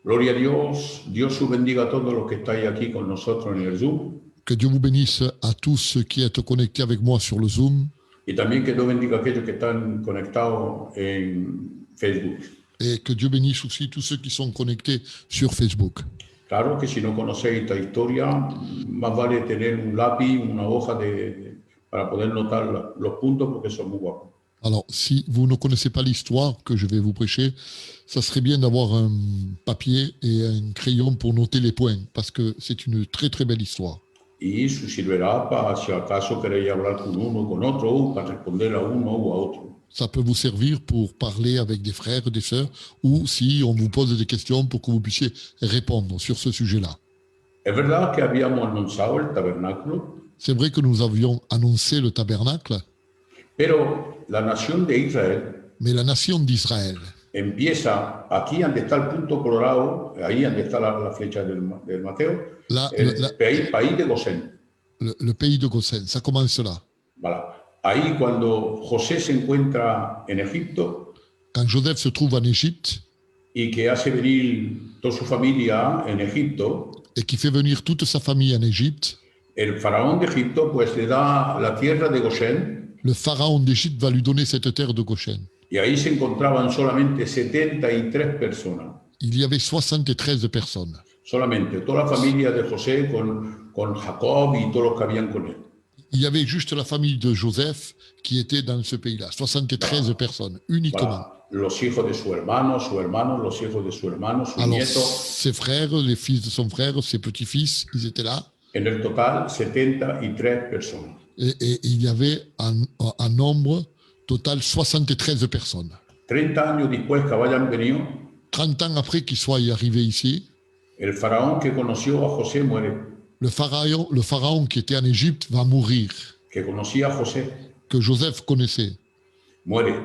Gloria a Dios. Dios os bendiga a todos los que estáis aquí con nosotros en el Zoom. Que Dieu vous bénisse à tous ceux qui êtes connectés avec moi sur le Zoom. Y también que Dios bendiga a aquellos que están conectados en Facebook. Et que Dieu bénisse aussi tous ceux qui sont connectés sur Facebook. Claro que si no conocéis esta historia, más vale tener un lápiz, una hoja para poder notar los puntos porque son muy guapos. Alors, si vous ne connaissez pas l'histoire que je vais vous prêcher, ça serait bien d'avoir un papier et un crayon pour noter les points, parce que c'est une très très belle histoire. Y eso servirá para si acaso queréis hablar con uno o con otro, o para responder a uno o a otro. Ça peut vous servir pour parler avec des frères, des sœurs, ou si on vous pose des questions pour que vous puissiez répondre sur ce sujet-là. Es verdad que habíamos anunciado el tabernáculo. C'est vrai que nous avions annoncé le tabernacle, Pero la nación de Israel mais la nation d'Israël empieza aquí donde está el punto colorado, ahí donde está la flecha del Mateo, país de Gosén. Le pays de Goshen, ça commence là. Voilà. Ahí cuando José se encuentra en Egipto, Quand Joseph se trouve en Égypte y que hace venir toda su familia en Egipto, et qui fait venir toute sa famille en Égypte, el faraón de Egipto pues le da la tierra de Gosén. le pharaon d'Égypte va lui donner cette terre de Goshen. Y ahí se encontraban solamente 73 personas. Il y avait 73 personnes. Solamente, toda la familia de José con Jacob y todos los que habían con él. Il y avait juste la famille de Joseph qui était dans ce pays-là. 73 personnes, uniquement. Voilà. Los hijos de su hermano, los hijos de su hermano, sus Alors, nietos. ses frères, les fils de son frère, ses petits-fils, ils étaient là. En el total, 73 personas. Et il y avait un nombre total 73 personnes. 30 años después que hayan venido, 30 ans après qu'ils soient arrivés ici, el faraón que conoció a José muere, le pharaon qui était en Égypte va mourir, que conocía a José, que Joseph connaissait. muere.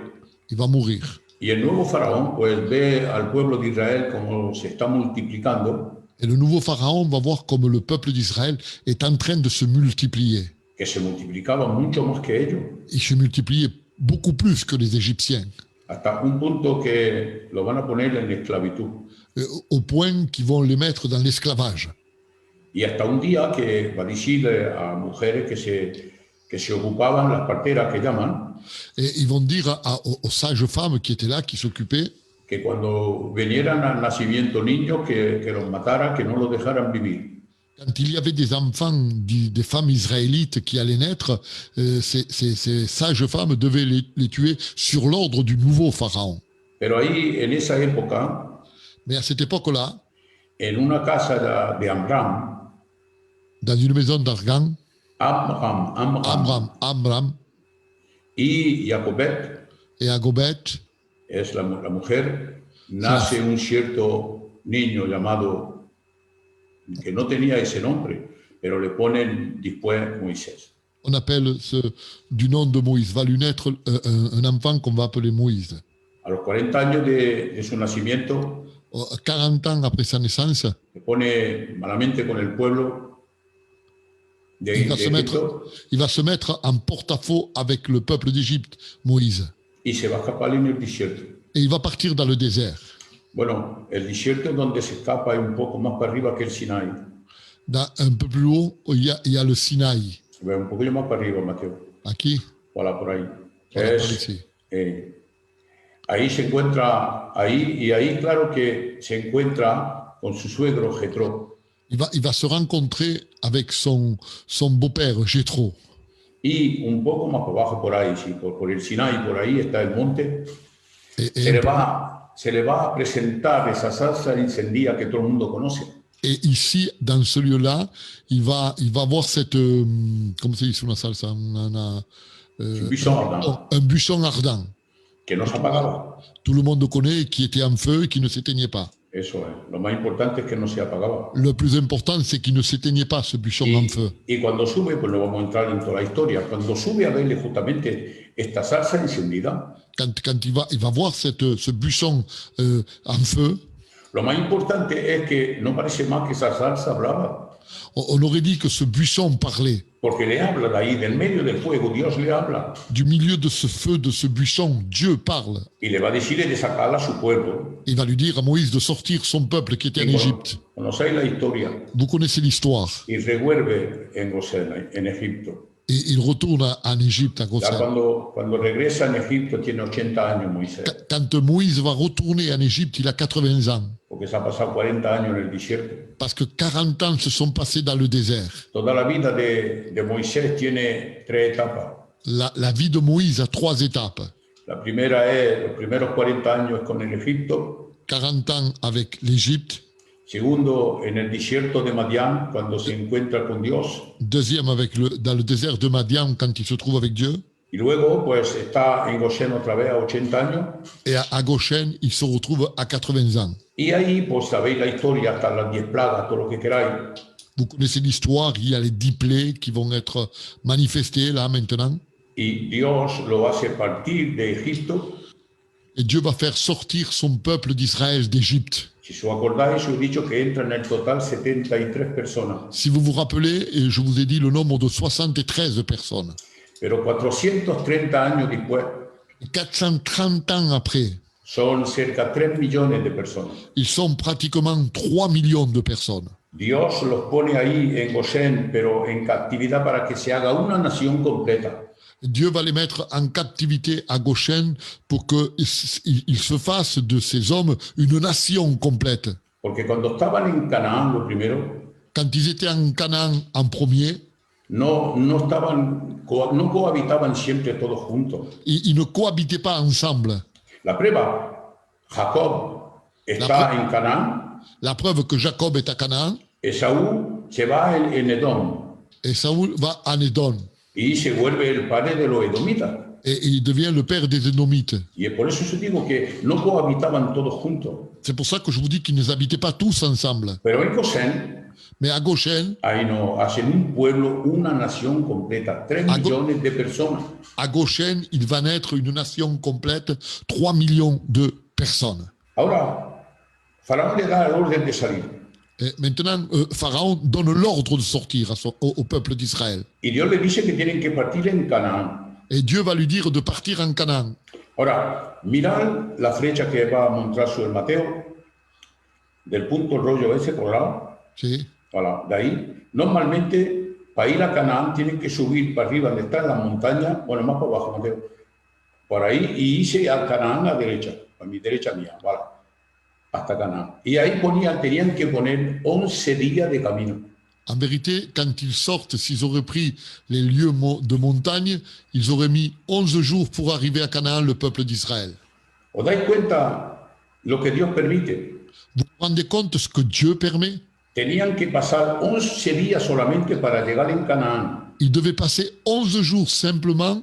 Il va mourir. Y el nuevo faraón pues ve al pueblo de Israel como se está multiplicando, Et le nouveau pharaon va voir comme le peuple d'Israël est en train de se multiplier. que se multiplicaba mucho más que ellos, Il se multipliait beaucoup plus que les Égyptiens, hasta un punto que lo van a poner en esclavitud. au point qu'ils vont les mettre dans l'esclavage. Y hasta un día que va a decirle a mujeres que se ocupaban, las parteras que llaman, Et ils vont dire aux sages-femmes qui étaient là, qui s'occupaient, que cuando vinieran al nacimiento niños, que los matara, que no los dejaran vivir. quand il y avait des enfants, des femmes israélites qui allaient naître, ces sages-femmes devaient les tuer sur l'ordre du nouveau pharaon. Pero ahí, en esa época, Mais à cette époque-là, en una casa de Amram, dans une maison d'Argan, Amram Amram y Jacobet, et Agobet, es la mujer, nace un cierto niño llamado, que no tenía ese nombre, pero le ponen después Moisés. on appelle du nom de Moïse, va lui naître un enfant qu'on va appeler Moïse. A los 40 años de su nacimiento, 40 ans après sa naissance, se pone malamente con el pueblo de Egipto il va se mettre en porte-à-faux avec le peuple d'Égypte, Moïse. y se va a escapar en el desierto. Et il va partir dans le désert. Bueno, el desierto donde se escapa es un poco más para arriba que el Sinai. Un peu plus haut, il y a le Sinaï. Un poquillo más para arriba, Mateo. Aquí, Voilà, por ahí. voilà, par ici. Ahí se encuentra, ahí claro que se encuentra con su suegro Jetro. Il va se rencontrer avec son beau-père, Jéthro. Y un poco más para abajo, por ahí, sí, por el Sinai, por ahí está el monte. Et Se le va a presentar esa salsa encendida que todo el mundo conoce. Et ici, dans ce lieu-là, il va voir cette... comment se dit sur la salsa? Un buisson ardent. Que no se apagaba. Tout le monde connaît, qui était en feu et qui ne s'éteignait pas. Eso es. Lo más importante es que no se apagaba. Le plus important, c'est qu'il ne s'éteignait pas, ce buisson en feu. Y cuando sube, pues no vamos a entrar en toda la historia, cuando sube a verle justamente esta salsa encendida, Quand il va voir ce buisson en feu, lo más importante es que no parece más que esa salsa hablaba. On aurait dit que ce buisson parlait. porque le habla de ahí, del medio del fuego, Dios le habla Du milieu de ce feu, de ce buisson, Dieu parle. y le va a decir de sacar a su pueblo. Il va lui dire à Moïse de sortir son peuple qui était en Y Égypte. conocéis la historia. Vous connaissez l'histoire. Y revuelve en Gosén, en Egipto. Et il retourne en Égypte, à Ya Goshen. cuando regresa en Egipto tiene 80 años Moisés, Quand Moïse va retourner en Égypte, il a 80 ans. porque se ha pasado 40 años en el desierto. Parce que 40 ans se sont passés dans le désert. Toda la vida de Moisés tiene 3 etapas. La vie de Moïse a 3 étapes. La primera es, los primeros 40 años con el Egipto. 40 ans avec l'Égypte. Segundo, en el desierto de Madián, cuando se encuentra con Dios. Deuxième, dans le désert de Madian, quand il se trouve avec Dieu. Y luego, pues, está en Gosén otra vez a 80 años. Et à Goshen, il se retrouve à 80 ans. Y ahí, pues, sabéis la historia, hasta las 10 plagas, todo lo que queráis. Vous connaissez l'histoire, il y a les 10 plaies qui vont être manifestées là maintenant. Y Dios lo hace partir de Egipto. Et Dieu va faire sortir son peuple d'Israël d'Égypte. Si os acordáis, os he dicho que entran en el total 73 personas. Si vous vous rappelez, et je vous ai dit le nombre de 73 personnes. Pero 430 años después, 430 ans après, son cerca de 3 millones de personas. ils sont pratiquement 3 millions de personnes. Dios los pone ahí en Gosén, pero en captividad para que se haga una nación completa. Dieu va les mettre en captivité à Goshen pour qu'ils se fassent de ces hommes une nation complète. Porque cuando estaban en Canaán, lo primero, Quand ils étaient en Canaan en premier, no cohabitaban siempre todos juntos. ils ne cohabitaient pas ensemble. La prueba, Jacob está en Canaán, La preuve que Jacob est à Canaan Esaú se va en Edom et Saoul va en Édom. y se vuelve el padre de los edomitas. Et il devient le père des Édomites. Y por eso os digo que no cohabitaban todos juntos. C'est pour ça que je vous dis qu'ils ne habitaient pas tous ensemble. Pero en Gosén, Mais à Goshen, ahí no, hacen un pueblo, una nación completa, 3 millones de personas. à Goshen, il va naître une nation complète, 3 millions de personnes. Ahora, Faraón le da el orden de salir. Et maintenant, Pharaon donne l'ordre de sortir au peuple d'Israël. Y Dios le dice que tienen que partir en Canaán. Et Dieu va lui dire de partir en Canaan. Ahora, mirad la flecha que va a mostrar sobre Mateo, del punto rollo ese colorado. Sí. Voilà, de ahí. Normalmente, para ir a Canaán tienen que subir para arriba, donde está en la montaña, bueno, más para abajo, Mateo, por ahí, y irse a Canaán a la derecha, a mi derecha mía, voilà, hasta Canaán. Y ahí tenían que poner 11 días de camino. En vérité, quand ils sortent, s'ils auraient pris les lieux de montagne, ils auraient mis 11 jours pour arriver à Canaan, le peuple d'Israël. ¿Os dais cuenta lo que Dios permite? Vous vous rendez compte de ce que Dieu permet? Tenían que pasar 11 días solamente para llegar en Canaán. Ils devaient passer 11 jours simplement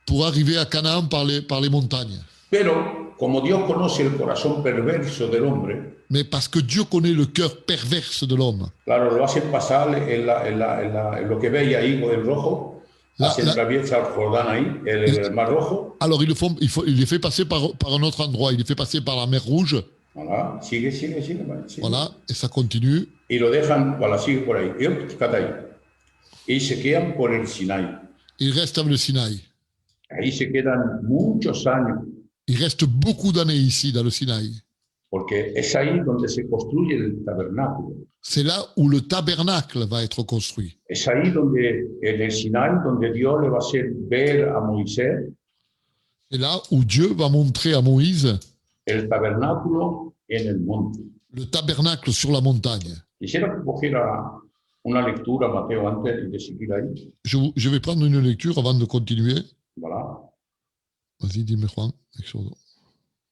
pour arriver à Canaan par les montagnes. Pero como Dios conoce el corazón perverso del hombre, Mais parce que Dieu connaît le cœur perverse de l'homme. claro, lo hacen pasar en lo que veis ahí con el rojo, hacen traviesa el Jordán ahí, el Mar Rojo. Alors il les fait passer par un autre endroit. Il les fait passer par la mer Rouge. Voilà, sigue, vale, sigue. Voilà, et ça continue. Y lo dejan, voilà, sigue por ahí. Fíjate ahí. Y se quedan por el Sinai. Il reste avec le Sinaï. Ahí se quedan muchos años, Il reste beaucoup d'années ici, dans le Sinaï. porque es ahí donde se construye el tabernáculo. C'est là où le tabernacle va être construit. Es ahí donde, en el Sinai, donde Dios le va a hacer ver a Moisés C'est là où Dieu va montrer à Moïse el tabernáculo en el monte. le tabernacle sur la montagne. Quisiera que cogiera una lectura, Mateo, antes de seguir ahí. Je vais prendre une lecture avant de continuer. Voilà. Vas-y, dis-moi, Juan.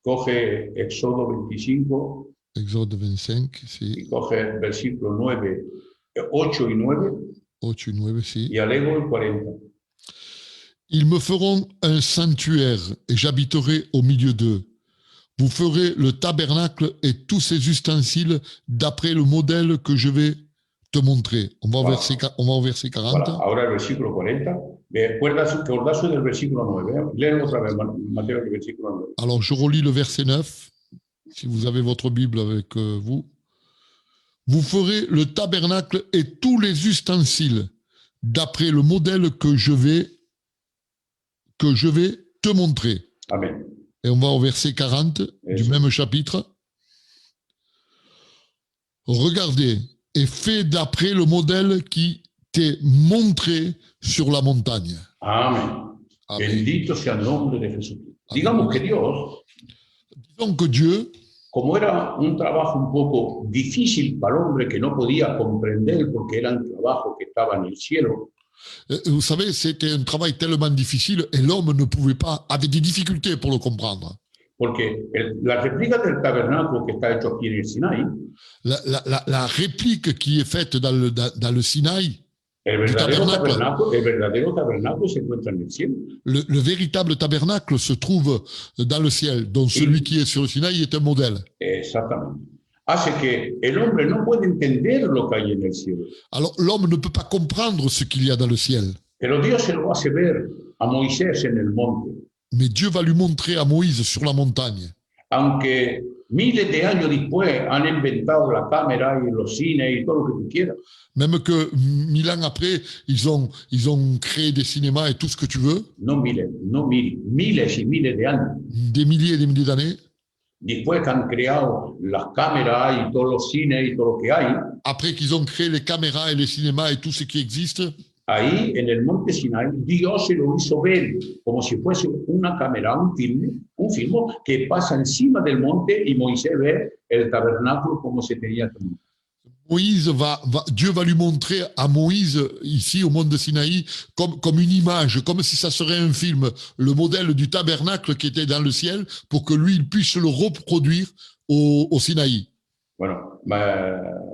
Coge Éxodo 25 Exode 25, y sí. coge versículos 9, 8 y 9 8 et 9, sí. y alego el 40. Ils me feront un sanctuaire et j'habiterai au milieu d'eux. Vous ferez le tabernacle et tous ses ustensiles d'après le modèle que je vais te montrer. On va, au verset 40. Voilà. Ahora el versículo 40. Recordazo del versículo 9. Léelo otra vez, Mateo, el versículo 9. Alors, je relis le verset 9, si vous avez votre Bible avec vous. vous ferez le tabernacle et tous les ustensiles d'après le modèle que je vais te montrer. Amén. Et on va au verset 40 du Eso. même chapitre. Regardez et fais d'après le modèle qui t'est montré sur la montagne. Amén. Amén. Bendito sea el nombre de Jesucristo. Amén. Digamos que Dios, Disons que Dieu, como era un trabajo un poco difícil para el hombre que no podía comprender porque era un trabajo que estaba en el cielo, vous savez, c'était un travail tellement difficile et l'homme ne pouvait pas, avait des difficultés pour le comprendre. porque la réplica del tabernáculo que está hecho aquí en el Sinaí, La réplique qui est faite dans le Sinaï, el verdadero tabernáculo se encuentra en el cielo. le véritable tabernacle se trouve dans le ciel, donc celui qui est sur le Sinaï est un modèle. Exactamente. Hace que el hombre no puede entender lo que hay en el cielo. Alors l'homme ne peut pas comprendre ce qu'il y a dans le ciel, Pero Dios se lo hace ver a Moisés en el monte. mais Dieu va lui montrer à Moïse sur la montagne. Aunque miles de años después han inventado la cámara y los cines y todo lo que tú quieras, Même que 1000 ans après, ils ont créé des cinémas et tout ce que tu veux, no miles, miles y miles de años, des milliers et des milliers d'années. después que han creado las cámaras y todos los cines y todo lo que hay, Après qu'ils ont créé les caméras et les cinémas et tout ce qui existe, ahí en el monte Sinai, Dios se lo hizo ver como si fuese una cámara, un film que pasa encima del monte y Moisés ve el tabernáculo como se tenía que montar. Dieu va lui montrer à Moïse, ici au mont de Sinaï, comme une image, comme si ça serait un film, le modèle du tabernacle qui était dans le ciel, pour que lui, il puisse le reproduire au Sinaï. Bueno,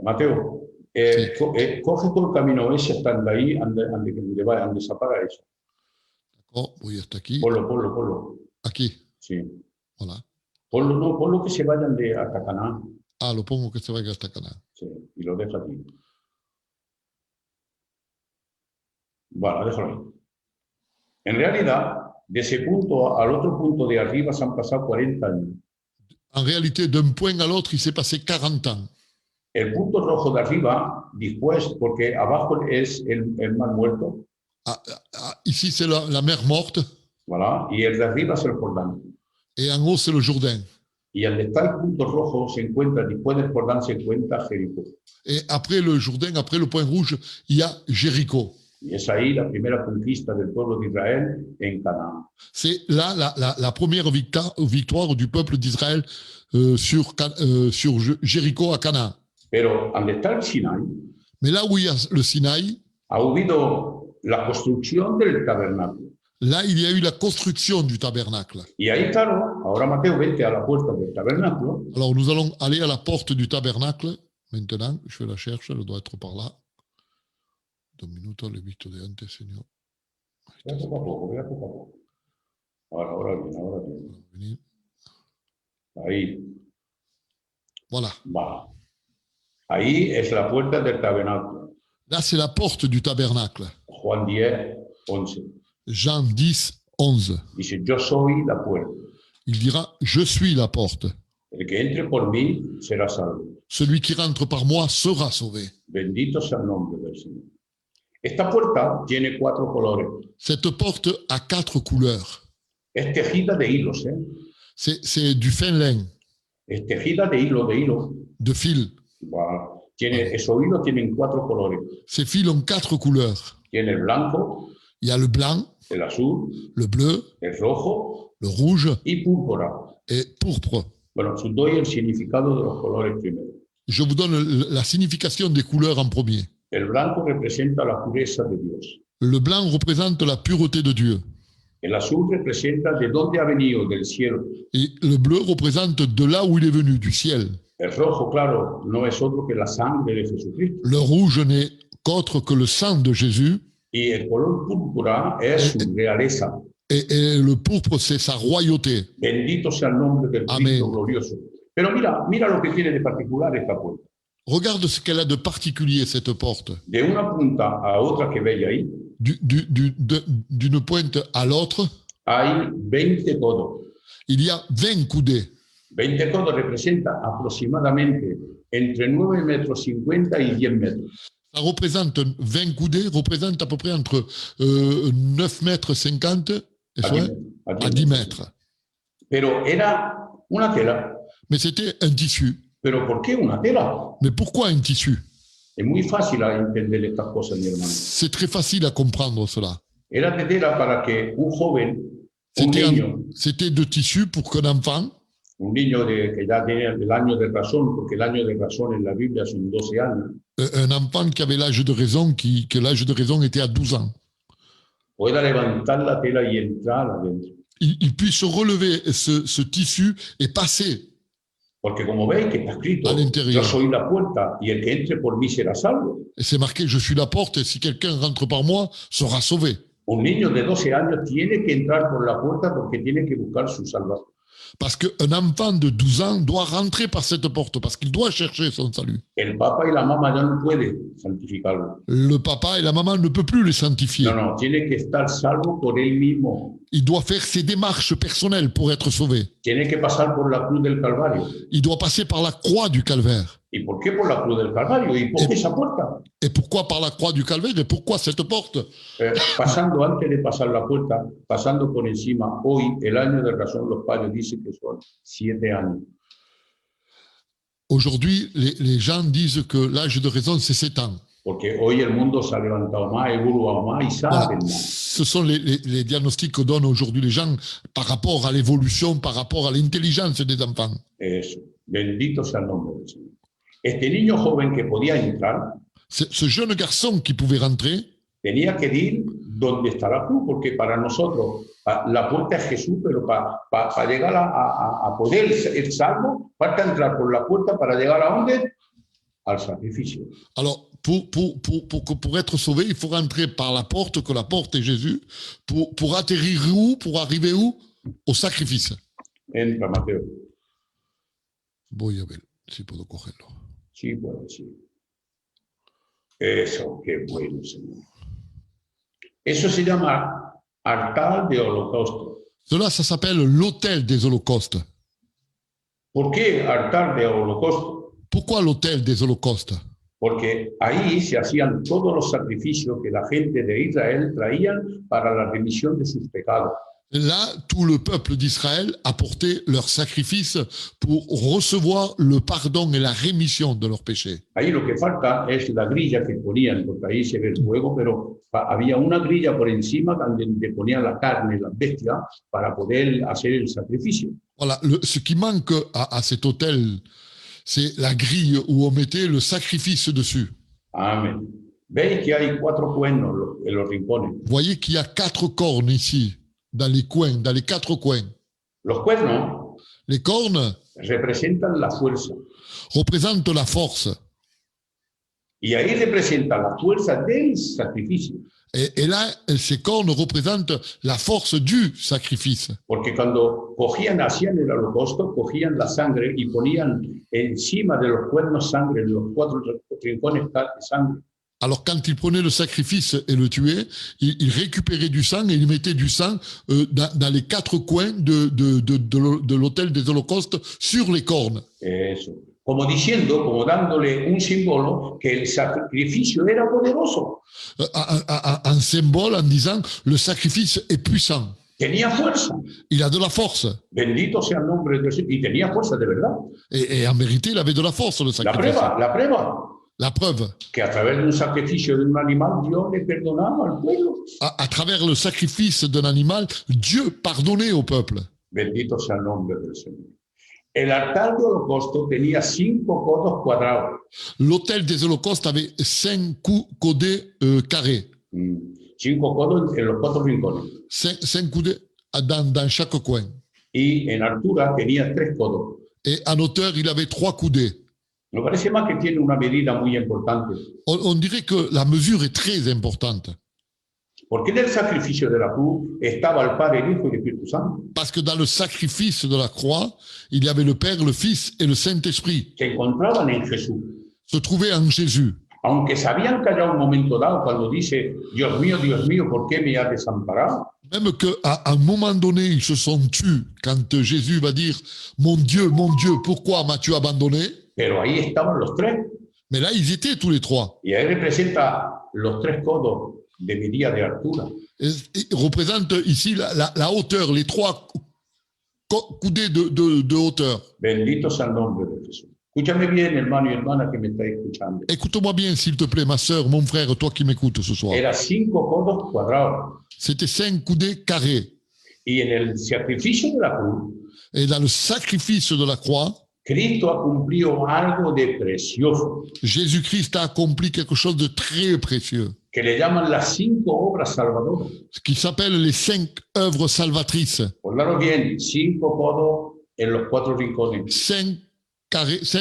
Mateo, coge todo el camino ese, estando ahí, ande se apaga eso. D'accord, voy hasta aquí. Ponlo. Aquí, Sí. voilà. Ponlo que se vayan de hasta Canaán. Ah, lo pongo que se vaya hasta Canaán. Sí, y lo deja aquí. Bueno, déjalo ahí. En realidad, de ese punto al otro punto de arriba se han pasado 40 años. En réalité, d'un point à l'autre, il s'est passé 40 ans. El punto rojo de arriba, después, porque abajo es el mar muerto, Ici, c'est la mer morte, voilà, y el de arriba es el Jordán. et en haut, c'est le Jourdain. Y donde está el punto rojo se encuentra, después del Jordán se encuentra Jericó. Et après le Jourdain, après le point rouge, il y a Jéricho. Y es ahí la primera conquista del pueblo de Israel en Canaán. C'est là la première victoire du peuple d'Israël sur Jéricho à Canaan. Pero donde está el Sinai, Mais là où il y a le Sinaï, ha habido la construcción del tabernáculo. là, il y a eu la construction du tabernacle. Y ahí, claro, ahora Mateo, vete a la puerta del tabernáculo. Alors, nous allons aller à la porte du tabernacle. Maintenant, je la cherche, elle doit être par là. 2 minutos, le he visto de antes, Señor. Vea poco a poco, vea poco a poco. Ahora bien. Ahí, Voilà. va. Ahí es la puerta del tabernáculo. Là, c'est la porte du tabernacle. Juan 10, 11. Jean 10, 11. Dice, yo soy la puerta. Il dira, je suis la porte. El que entre por mí será salvo. Celui qui rentre par moi sera sauvé. Bendito sea el nombre del Señor. Esta puerta tiene 4 colores. Cette porte a 4 couleurs. Es tejida de hilos, ¿eh? C'est du fin lin, Es tejida de hilo. de fil. Voilà. Esos hilos tienen 4 colores. Ces fils ont 4 couleurs. Tiene el blanco, Il y a le blanc, el azul, le bleu, el rojo le rouge y púrpura. et pourpre. Bueno, os doy el significado de los colores primero. Je vous donne la signification des couleurs en premier. El blanco representa la pureza de Dios. Le blanc représente la pureté de Dieu. El azul representa de dónde ha venido, del cielo. Et le bleu représente de là où il est venu, du ciel. El rojo, claro, no es otro que la sangre de Jesucristo. Le rouge n'est qu'autre que le sang de Jésus. Y el color púrpura es su realeza. Et le pourpre, c'est sa royauté. Bendito sea el nombre del Amén. Cristo glorioso. Pero mira lo que tiene de particular esta puerta. Regarde ce qu'elle a de particulier, cette porte. De una punta a otra que veis ahí, D'une pointe à l'autre, hay 20 codos. il y a 20 coudées. 20 codos representa aproximadamente entre 9,50 m y 10 metros. Ça représente 20 coudées, représente à peu près entre 9 mètres 50 A 10 metros, à 10 mètres. Pero era una tela. Mais c'était un tissu. ¿Pero por qué una tela? Mais pourquoi un tissu? Es muy fácil a entender estas cosas, mi hermano. C'est très facile à comprendre cela. Era de tela para que un joven, un niño, C'était de tissu pour qu'un enfant, que ya tiene el año de razón, porque el año de razón en la Biblia son 12 años, un enfant qui avait l'âge de raison, que l'âge de raison était à 12 ans, pueda levantar la tela y entrar adentro. il puisse relever ce tissu et passer. Porque como veis que está escrito, Al interior. yo soy la puerta y el que entre por mí será salvo. Et c'est marqué, je suis la porte, et si quelqu'un rentre par moi, sera sauvé. Un niño de 12 años tiene que entrar por la puerta porque tiene que buscar su salvación. Parce qu'un enfant de 12 ans doit rentrer par cette porte, parce qu'il doit chercher son salut. El papá y la mamá ya no pueden santificarlo. Le papa et la maman ne peuvent plus les sanctifier. No, no, tiene que estar salvo por él mismo. Il doit faire ses démarches personnelles pour être sauvé. Tiene que pasar por la cruz del Calvario. Il doit passer par la croix du calvaire. ¿Y por qué por la cruz del Calvario? ¿Y por qué esa puerta? Et pourquoi par la croix du calvaire? Et pourquoi cette porte? Pasando antes de pasar la puerta, pasando por encima, hoy el año de razón, los padres dicen que son 7 años. Aujourd'hui, les gens disent que l'âge de raison, c'est 7 ans. Porque hoy el mundo se ha levantado más, evolucionado más y saben Voilà. más. Ce sont les diagnostics que donnent aujourd'hui les gens par rapport à l'évolution, par rapport à l'intelligence des enfants. Eso. Bendito sea el nombre del Señor. Este niño joven que podía entrar Ce jeune garçon qui pouvait rentrer, tenía que ir donde está la cruz, porque para nosotros la puerta es Jesús, pero para llegar a poder ser salvo, falta entrar por la puerta para llegar a dónde? Al sacrificio. alors pour être sauvé, il faut rentrer par la porte, que la porte est Jésus, pour atterrir où? Pour arriver où? Au sacrifice. Entra, Mateo. Voy a ver si puedo cogerlo. Sí, puede, sí. Eso, qué bueno, Señor. Eso se llama altar de holocausto. Cela, ça s'appelle l'autel des holocaustes. ¿Por qué altar de holocausto? Pourquoi l'autel des holocaustes? Porque ahí se hacían todos los sacrificios que la gente de Israel traían para la remisión de sus pecados. Là, tout le peuple d'Israël apportait leur sacrifice pour recevoir le pardon et la rémission de leurs péchés. Ahí lo que falta es la grilla que ponían, porque ahí se ve el fuego, pero había una grilla por encima donde ponían la carne, la bestia, para poder hacer el sacrificio. Voilà, ce qui manque à cet autel, c'est la grille où on mettait le sacrifice dessus. Amén. Veis que hay 4 cuernos en los rincones. Vous voyez qu'il y a 4 cornes ici, dans les coins, dans les 4 coins. Los cuernos Les cornes representan la fuerza. représentent la force. Y ahí representa la fuerza del sacrificio. Et là, ces cornes représentent la force du sacrifice. Porque cuando hacían el holocausto, cogían la sangre y ponían encima de los cuernos sangre, en los 4 rincones de sangre. Alors, quand ils prenaient le sacrifice et le tuaient, ils récupéraient du sang et ils mettaient du sang dans les 4 coins de l'autel des holocaustes sur les cornes. Eso. Como diciendo, como dándole un símbolo que el sacrificio era poderoso. Un symbole en disant le sacrifice est puissant. Tenía fuerza. Il a de la force. Bendito sea el nombre de Dios. Y tenía fuerza de verdad. Et en vérité, il avait de la force, le sacrifice. La prueba. La preuve. Que a través de un sacrificio de un animal, Dios le perdonaba al pueblo. À travers le sacrifice d'un animal, Dieu pardonnait au peuple. Bendito sea el nombre del Señor. El altar de holocausto tenía 5 codos cuadrados. L'autel des holocaustes avait 5 coudées carrés. 5 codos en los 4 rincones. 5 coudées dans chaque coin. Y en altura tenía 3 codos. Et en hauteur, il avait 3 coudées. Me parece más que tiene una medida muy importante. On dirait que la mesure est très importante. Porque en el sacrificio de la cruz estaba el Padre, el Hijo y el Espíritu Santo. Parce que dans le sacrifice de la croix, il y avait le Père, le Fils et le Saint-Esprit. Se encontraban en Jesús. Se trouvaient en Jésus. Aunque sabían que haya un momento dado cuando dice, Dios mío, ¿por qué me has desamparado? Même qu'à un moment donné, ils se sont tus quand Jésus va dire « Mon Dieu, pourquoi m'as-tu abandonné ?» Pero ahí estaban los tres. Mais là, ils étaient tous les trois. Y ahí representa los tres codos de mi día de altura. Et représente ici la hauteur, les trois coudées de hauteur. Bendito sea el nombre de Jesús. Escúchame bien, hermano y hermana que me está escuchando. Écoute-moi bien, s'il te plaît, ma sœur, mon frère, toi qui m'écoutes ce soir. Era 5 codos cuadrados. C'était 5 coudées carrées. Y en el sacrificio de la cruz, Et dans le sacrifice de la croix, Cristo ha cumplido algo de precioso, Jésus-Christ a accompli quelque chose de très précieux, que le llaman las 5 obras salvadoras. ce qui s'appelle les 5 œuvres salvatrices. Recordaros bien, 5 codos en los 4 rincones. 5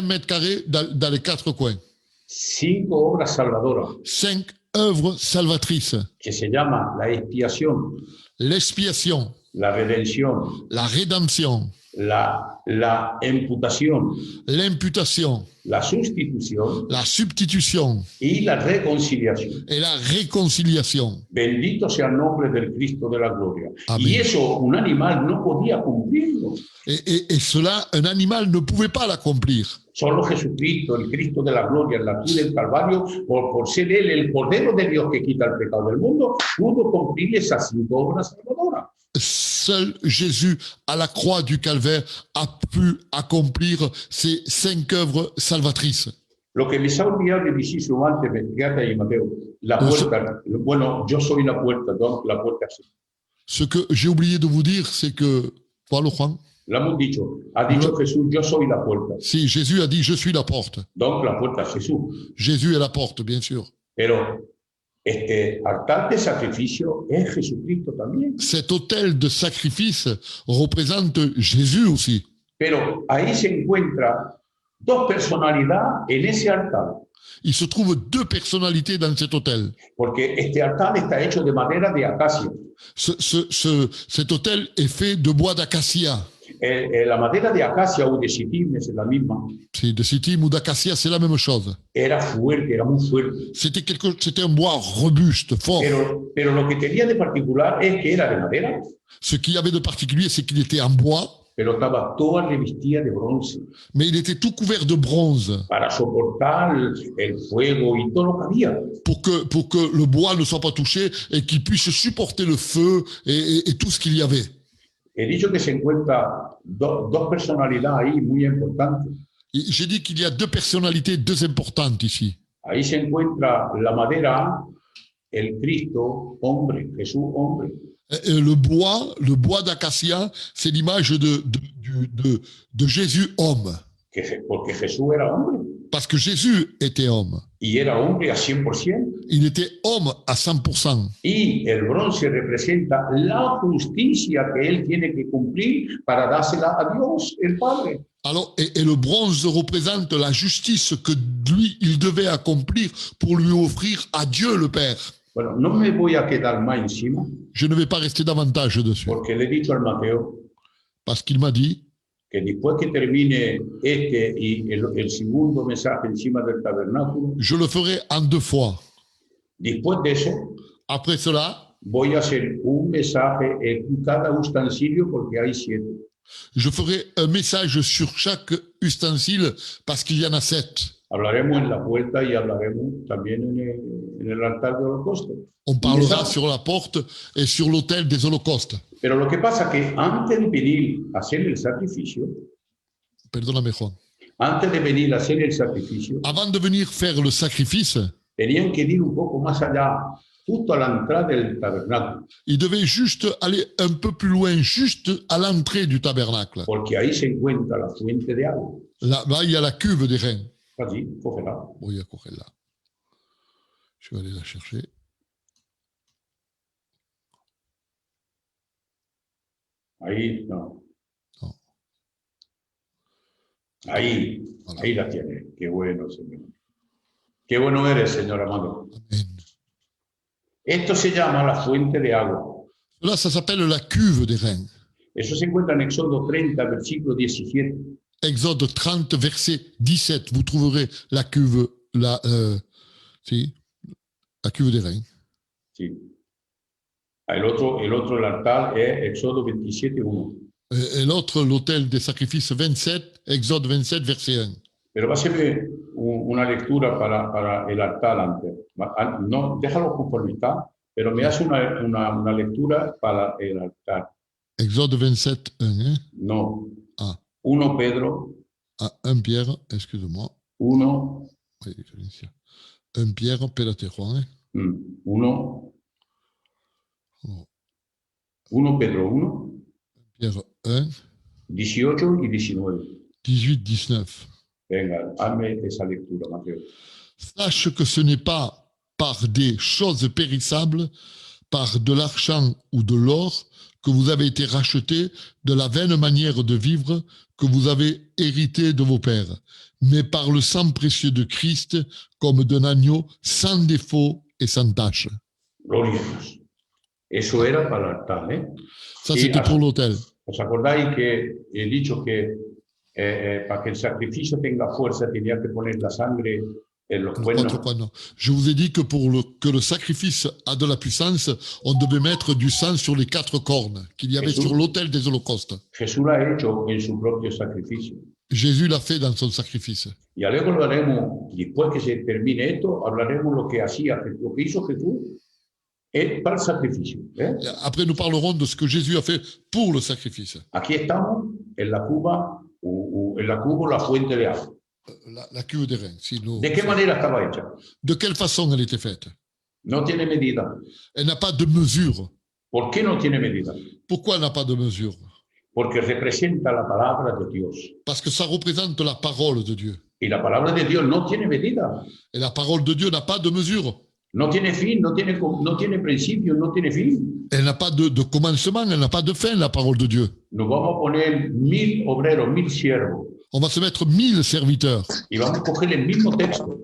mètres carrés dans les 4 coins. 5 obras salvadoras, 5 œuvres salvatrices. que se llama la expiación, L'expiation, la redención, la rédemption, la imputación, l'imputation, la sustitución la substitution y la reconciliación. et la réconciliation. Bendito sea el nombre del Cristo de la gloria. Amén. Y eso un animal no podía cumplirlo. Et cela, un animal ne pouvait pas l'accomplir. Solo Jesucristo, el Cristo de la gloria, en la cruz del Calvario, por ser Él el Cordero de Dios que quita el pecado del mundo, pudo cumplir esas 5 obras salvadoras. Seul Jésus, à la croix du Calvaire, a pu accomplir ces 5 œuvres salvatrices. Lo que me se ha olvidado de decir antes, fíjate ahí, Mateo, la puerta, bueno, yo soy la puerta, donc la puerta sí. Ce que j'ai oublié de vous dire, c'est que, voilà, Juan, Lo hemos dicho, ha dicho Jesús, yo soy la puerta. si Jésus a dit, je suis la porte. Donc la puerta es Jesús. Jésus est la porte, bien sûr. Pero este altar de sacrificio es Jesucristo también. Cet autel de sacrifice représente Jésus aussi. Pero ahí se encuentra 2 personalidades en ese altar. Il se trouve 2 personnalités dans cet autel. Porque este altar está hecho de madera de acacia. Cet autel est fait de bois d'acacia. La madera de acacia o de sitim es la misma. C'est de cytime ou d'acacia, c'est la même chose. Era fuerte, era muy fuerte. C'était un bois robuste, fort. Pero lo que tenía de particular es que era de madera, Ce qu'il y avait de particulier, c'est qu'il était en bois, pero estaba toda revestida de bronce mais il était tout couvert de bronze para soportar el fuego y todo lo que había. pour que le bois ne soit pas touché et qu'il puisse supporter le feu et tout ce qu'il y avait. He dicho que se encuentra 2 personalidades ahí muy importantes. J'ai dit qu'il y a 2 personnalités, 2 importantes ici. Ahí se encuentra la madera, el Cristo, hombre, Jesús, hombre. Et le bois d'acacia, c'est l'image de Jésus homme. Porque Jesús era hombre. Parce que Jésus était homme. Y era hombre a 100%. Il était homme à 100%. Y el bronce representa la justicia que él tiene que cumplir para dársela a Dios, el Padre. Alors, et le bronze représente la justice que lui, il devait accomplir pour lui offrir à Dieu le Père. Bueno, no me voy a quedar más encima, Je ne vais pas rester davantage dessus, porque le he dicho al Mateo parce qu'il m'a dit, que después que termine este y el segundo mensaje encima del tabernáculo, je le ferai en 2 fois. después de eso Après cela, voy a hacer un mensaje en cada ustensilio porque hay 7. je ferai un message sur chaque ustensile parce qu'il y en a 7. Hablaremos en la puerta y hablaremos también en el altar de holocausto. On parlera sur la porte et sur l'autel des holocaustes. Pero lo que pasa que antes de venir a hacer el sacrificio, Perdóname, Juan. antes de venir a hacer el sacrificio, Avant de venir faire le sacrifice, tenían que ir un poco más allá, justo a la entrada del tabernáculo, il devait juste aller un peu plus loin, juste à l'entrée du tabernacle. porque ahí se encuentra la fuente de agua. Là, il y a la cuve des reins. Allí, cógela. Voy a cogerla. Je vais aller la chercher. Ahí, no. No. Ahí, Voilà. ahí la tiene. Qué bueno, Señor. Qué bueno eres, Señor amado. Amen. Esto se llama la fuente de agua. Là, ça s'appelle la cuve des reins. Eso se encuentra en Éxodo 30, versículo 17. Exode 30, verset 17, vous trouverez la cuve, la cuve des reins. Sí. El altar es Éxodo 27:1. Et l'autre, l'autel des sacrifices 27, Exode 27, verset 1. Pero va a ser una lectura para el altar antes. No, déjalo conforme está, pero me hace una lectura para el altar. Exode 27, 1. Hein? No. Ah. 1 Pedro. Ah, 1 Pierre, excuse-moi. 1. Oui, 1 Pierre, Pélatéron. Hein? 1. Oh. 1 Pedro 1. Pierre 1. 18 y 19. 18, 19. Venga, hazme esa lectura, Mateo. Sache que ce n'est pas par des choses périssables, par de l'argent ou de l'or, que vous avez été rachetés de la vaine manière de vivre que vous avez hérité de vos pères, mais par le sang précieux de Christ, comme d'un agneau sans défaut et sans tache. Gloria a Dios. Eso era para el altar, ¿eh? Ça, c'était pour l'autel. ¿Os acordáis que he dicho que para que el sacrificio tenga fuerza tenía que poner la sangre en los cuernos? Je vous ai dit que pour que le sacrifice a de la puissance, on devait mettre du sang sur les 4 cornes qu'il y avait sur l'autel des holocaustes. Jesús lo ha hecho en su propio sacrificio. Jésus l'a fait dans son sacrifice. Y luego lo haremos, después que se termine esto, hablaremos lo que hizo Jesús para el sacrificio. Après, nous parlerons de ce que Jésus a fait pour le sacrifice. Aquí estamos en la cuba, en la cuba, la fuente de agua. La cuve de rein. Si nous, ¿De qué manera estaba hecha? De quelle façon elle était faite? No tiene medida. Elle n'a pas de mesure. ¿Por qué no tiene medida? Pourquoi elle n'a pas de mesure? Porque representa la palabra de Dios. Parce que ça représente la parole de Dieu. Y la palabra de Dios no tiene medida. Et la parole de Dieu n'a pas de mesure. No tiene fin, no tiene principio, no tiene fin. Elle n'a pas de commencement, elle n'a pas de fin, la parole de Dieu. Nos vamos a poner 1000 obreros, 1000 siervos. On va se mettre 1000 serviteurs. Y vamos a coger el mismo texto.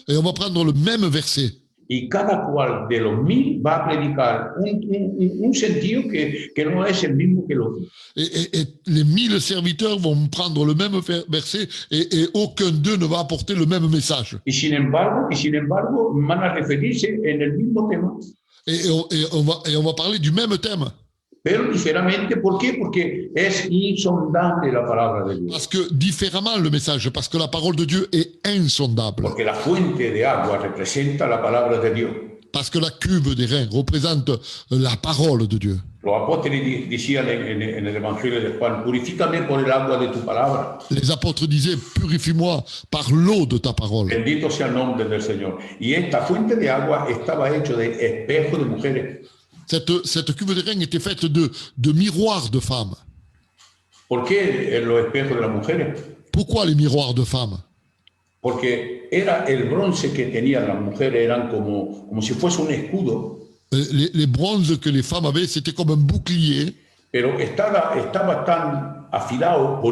Et on va prendre le même verset. Y cada cual de los 1000 va a predicar un sentido que no es el mismo que el otro. Et les 1000 serviteurs vont prendre le même verset et aucun d'eux ne va apporter le même message. Y sin embargo, van a referirse en el mismo tema. Et on va parler du même thème. Pero diferente, ¿por qué? Porque es insondable la palabra de Dios. Parce que différemment le message, parce que la parole de Dieu est insondable. Porque la fuente de agua representa la palabra de Dios. Parce que la cuve des reins représente la parole de Dieu. Los apóstoles decían en el Evangelio de Juan, purifícame por el agua de tu palabra. Les apôtres disaient, purifie-moi par l'eau de ta parole. Bendito sea el nombre del Señor. Y esta fuente de agua estaba hecha de espejos de mujeres. Cette cuve de reins était faite de miroirs de femmes. ¿Por qué los espejos de las mujeres? Pourquoi les miroirs de femmes? Porque era el bronce que tenían las mujeres, eran como si fuese un escudo. Les bronzes que les femmes avaient, c'était comme un bouclier. Pero estaba tan afilado,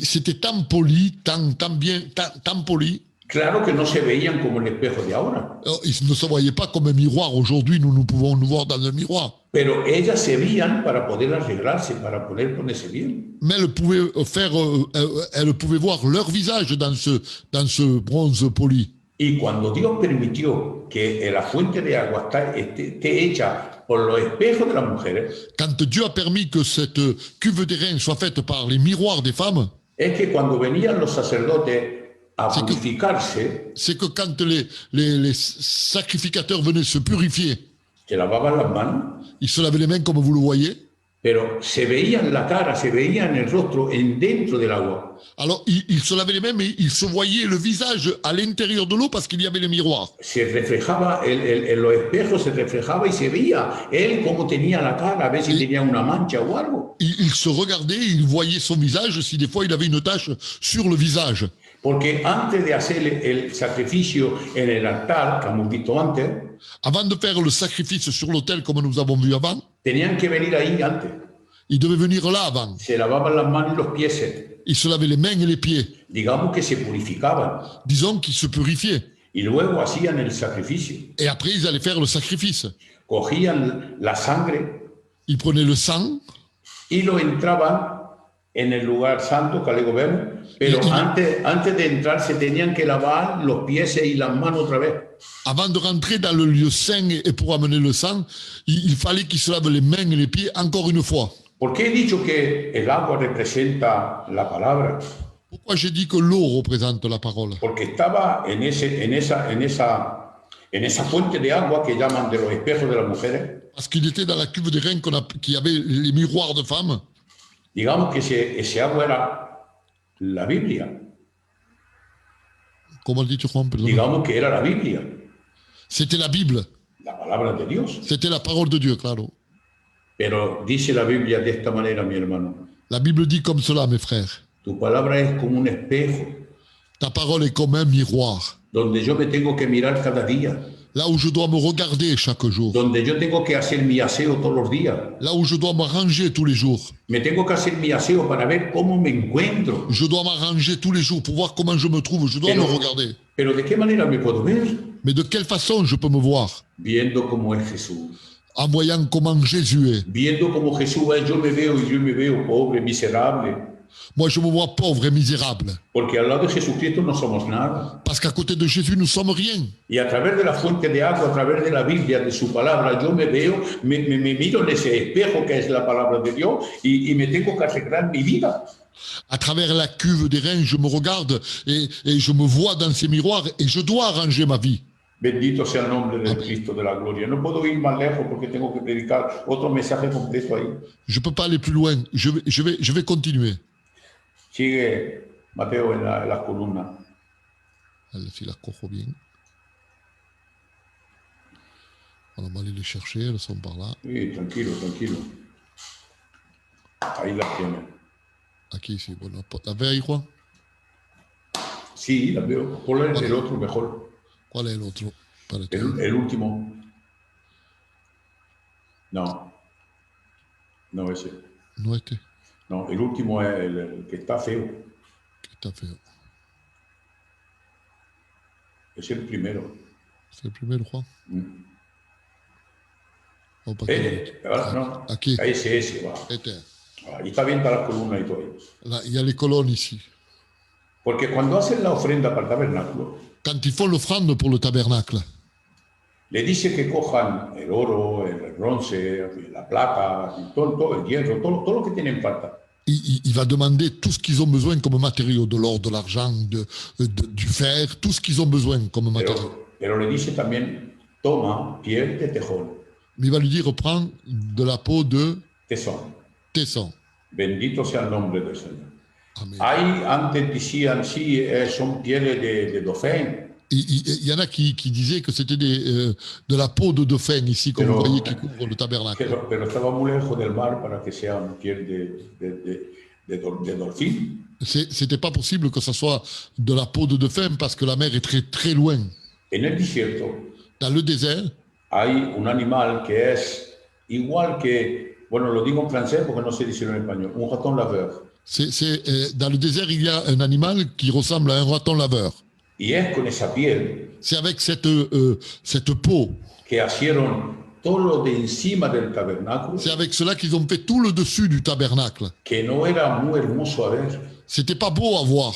C'était tant poli, tant poli. Claro que no se veían como el espejo de ahora. Ils ne se voyaient pas comme un miroir. Aujourd'hui, nous pouvons nous voir dans un miroir. Pero ellas se veían para poder arreglarse, para poder ponerse bien. Mais elles pouvaient voir leur visage dans ce bronze poli. Y cuando Dios permitió que la fuente de agua esté hecha por los espejos de las mujeres, quand Dieu a permis que cette cuve des reins soit faite par les miroirs des femmes, es que cuando venían los sacerdotes a purificarse, c'est que quand les sacrificateurs venaient se purifier, se lavaban las manos, ils se lavaient les mains comme vous le voyez. Pero se veían la cara, se veían el rostro dentro del agua. Alors, ils se lavaient les mains, mais ils se voyaient le visage à l'intérieur de l'eau parce qu'il y avait les miroirs. Se reflejaba, en los espejos se reflejaba y se veía él cómo tenía la cara, a ver si tenía una mancha o algo. Il se regardait, il voyait son visage, si des fois il avait une tache sur le visage. Porque antes de hacer el sacrificio en el altar, que hemos visto antes, avant de faire le sacrifice sur l'autel, comme nous avons vu avant, tenían que venir ahí antes. Ils devaient venir là avant. Se lavaban las manos y los pies. Ils se lavaient les mains et les pieds. Digamos que se purificaban. Disons qu'ils se purifiaient. Y luego hacían el sacrificio. Et après, ils allaient faire le sacrifice. Cogían la sangre. Ils prenaient le sang. Y lo entraban en el lugar santo, que luego vemos, pero antes de entrar se tenían que lavar los pies y las manos otra vez. Avant de rentrer dans le lieu saint et pour amener le sang, il fallait qu'ils se lavent les mains et les pieds encore une fois. ¿Por qué he dicho que el agua representa la palabra? Pourquoi j'ai dit que l'eau représente la parole? Porque estaba en esa fuente de agua que llaman de los espejos de las mujeres. Parce qu'il était dans la cuve des reins qui avait les miroirs de femmes. Digamos que ese agua era la Biblia. Comment le dis-tu, Juan? Perdón. Digamos que era la Biblia, C'était la Bible. la palabra de Dios. C'était la parole de Dieu, claro. Pero dice la Biblia de esta manera, mi hermano. La Bible dit comme cela, mes frères. Tu palabra es como un espejo Ta parole est comme un miroir. donde yo me tengo que mirar cada día, Là où je dois me regarder chaque jour. donde yo tengo que hacer mi aseo todos los días. Là où je dois me ranger tous les jours. Me tengo que hacer mi aseo para ver cómo me encuentro. Je dois m'arranger tous les jours pour voir comment je me trouve. Je dois me regarder. Pero ¿de qué manera me puedo ver? Mais de quelle façon je peux me voir? Viendo cómo es Jesús. En voyant comment Jésus est. Viendo cómo Jesús es, yo me veo pobre, miserable. Moi, je me vois pauvre et misérable. Porque al lado de Jesucristo no somos nada. Parce qu'à côté de Jésus, nous sommes rien. Y a través de la fuente de agua, a través de la Biblia, de su palabra, yo me veo, me miro en ese espejo que es la palabra de Dios y me tengo que arreglar mi vida. À travers la cuve des reins, je me regarde et je me vois dans ces miroirs et je dois arranger ma vie. Bendito sea el nombre de Cristo de la gloria. No puedo ir más lejos porque tengo que predicar otro mensaje completo ahí. Je ne peux pas aller plus loin. Je vais continuer. Sigue Mateo en las columnas. Si la cojo bien. On va aller les chercher, elles sont par là. Sí, tranquilo, tranquilo. Ahí las tiene. Aquí sí, bueno. ¿La ves ahí, Juan? Sí, las veo. Ponle el otro mejor. ¿Cuál es el otro? El último. No. No ese. No este. No, el último es el que está feo. Que está feo. Es el primero. Es el primero, Juan. No. Aquí. Ese va. Este. Ahí está bien para las columnas y todo. Il y a les colonnes ici. Porque cuando hacen la ofrenda para el tabernáculo, Quand ils font l'offrande pour le tabernacle, le dice que cojan el oro, el bronce, la plata, todo el hierro, todo lo que tienen falta. il va demander tout ce qu'ils ont besoin comme matériaux, de l'or, de l'argent, du fer, tout ce qu'ils ont besoin comme matériaux. Pero le dice también, toma piel de tejón. Mais il va lui dire, prends de la peau de tesson. Bendito sea el nombre del Señor. Amen. Hay, antes decían, sí, son pieles de dauphin. Il y en a qui disaient que c'était de la peau de dauphin ici, comme vous voyez, qui couvre le tabernacle. Pero estaba muy lejos del mar para que sea una piel de delfín. C'était pas possible que ça soit de la peau de dauphin parce que la mer est très très loin. En el desierto, Dans le désert, hay un animal que es igual que, bueno, lo digo en francés porque no sé decirlo en español, un ratón laveur. Dans le désert, il y a un animal qui ressemble à un raton laveur. Y es con esa piel C'est avec cette peau, que hicieron todo lo de encima del tabernáculo, c'est avec cela qu'ils ont fait tout le dessus du tabernacle. que no era muy hermoso a ver. C'était pas beau à voir.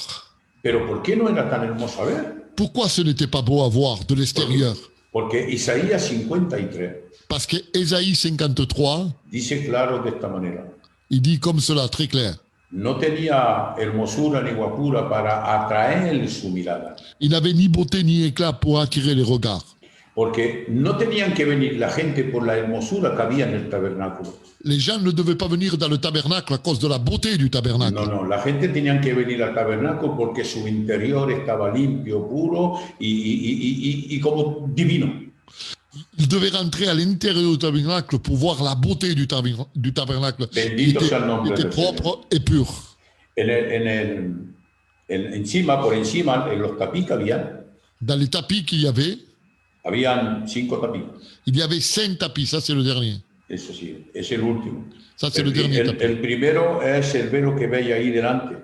Pero ¿por qué no era tan hermoso a ver? Pourquoi ce n'était pas beau à voir de l'extérieur? Porque Isaías 53 Parce que Ésaïe 53, dice claro de esta manera. il dit comme cela, très clair. No tenía hermosura ni guapura para atraer su mirada. Il n'avait ni beauté ni éclat pour attirer les regards. Porque no tenían que venir la gente por la hermosura que había en el tabernáculo. Les gens ne devaient pas venir dans le tabernacle à cause de la beauté du tabernacle. No, la gente tenía que venir al tabernáculo porque su interior estaba limpio, puro y como divino. Ils devaient rentrer à l'intérieur du tabernacle pour voir la beauté du tabernacle. Il était propre et pur. Por encima, en los tapis que habían, Dans les tapis qu'il y avait, habían 5 tapis. il y avait 5 tapis, ça c'est le dernier. Eso sí, es el último. Ça c'est le dernier tapis. El primero es el velo que veis ahí delante.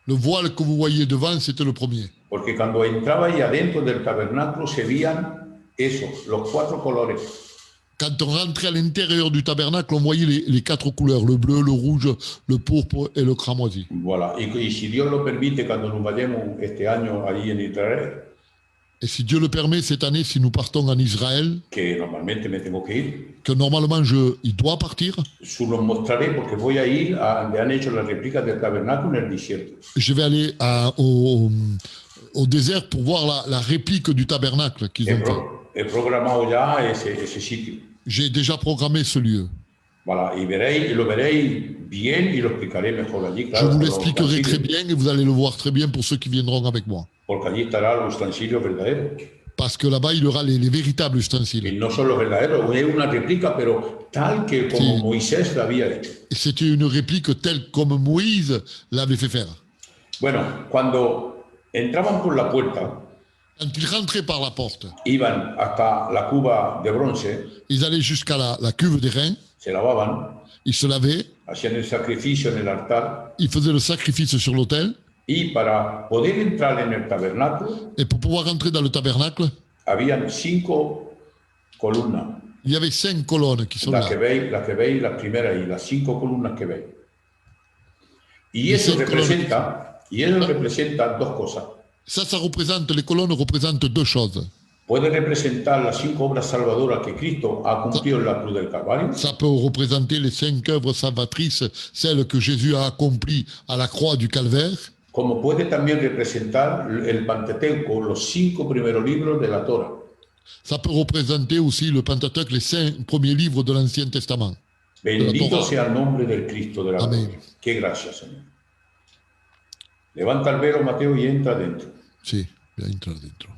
Le voile que vous voyez devant, c'était le premier. Porque cuando entraba ahí adentro del tabernáculo se veían esos, los 4 colores. Quand on rentrait à l'intérieur du tabernacle, on voyait les quatre couleurs, le bleu, le rouge, le pourpre et le cramoisi. Voilà. Y si Dios lo permite, cuando nos vayamos este año ahí en Israel, Et si Dieu le permet, cette année, si nous partons en Israël, que normalmente me tengo que ir, que normalement il dois partir, se los mostraré porque voy a ir a donde han hecho las réplicas del tabernáculo en el desierto. je vais aller au désert pour voir la réplique du tabernacle qu'ils ont fait. He programado ya ese sitio. J'ai déjà programmé ce lieu. Voilà, y lo veréis bien y lo explicaré mejor allí. Je Claro, vous con los l'expliquerai très utensilios, bien et vous allez le voir très bien pour ceux qui viendront avec moi. porque allí estará los utensilios verdaderos. Parce que là-bas, il y aura les véritables Y ustensiles. no son los verdaderos, es una réplica, pero tal que como Sí. Moisés la había hecho. Et c'était une réplique telle comme Moïse l'avait fait faire. Bueno, cuando entraban por la puerta, Quand ils rentraient par la porte, iban hasta la cuba de bronce, ils allaient jusqu'à la cuve des reins, se lavaban, ils se lavaient, hacían el sacrificio en el altar, ils faisaient le sacrifice sur l'autel, y para poder entrar en el tabernáculo, et pour pouvoir entrer dans le tabernacle, habían 5 columnas. il y avait 5 colonnes qui sont Las là. que veis, las primeras y las 5 columnas que veis. Y Las eso 5 representa dos cosas. Ça représente, les colonnes représentent deux choses. Puede representar las 5 obras salvadoras que Cristo ha cumplido en la cruz del Calvario, Ça peut représenter les 5 œuvres salvatrices, celles que Jésus a accomplies à la croix du Calvaire, como puede también representar el Pentateuco, los 5 primeros libros de la Torah. ça peut représenter aussi le Pentateuque, les 5 premiers livres de l'Ancien Testament. Bendito Torah. sea el nombre del Cristo de la Amén. gloria. Qué gracia, Señor. Levanta el velo, Mateo, y entra dentro. Sí, voy a entrar dentro.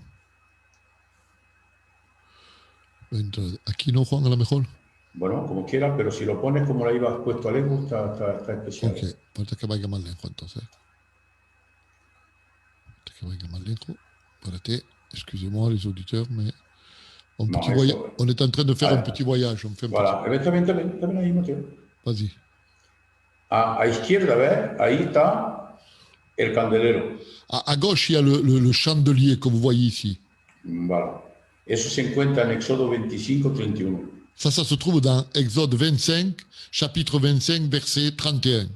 Aquí no, Juan, a lo mejor. Bueno, como quieras, pero si lo pones como la ibas puesto a lejos, está especial. Ok, falta que vaya más lejos entonces. Falta que vaya más lejos. Espérate, excusez-moi les auditeurs, mais Non, on est en train de faire Ah, un petit voyage. On fait un Voilà, también ahí, Mateo. petit... Vas-y. A izquierda, ¿ves? Ahí está el candelero. À gauche, il y a le chandelier que vous voyez ici. Voilà. Eso se encuentra en Éxodo 25, 31. Ça se trouve dans Exode 25, chapitre 25, verset 31.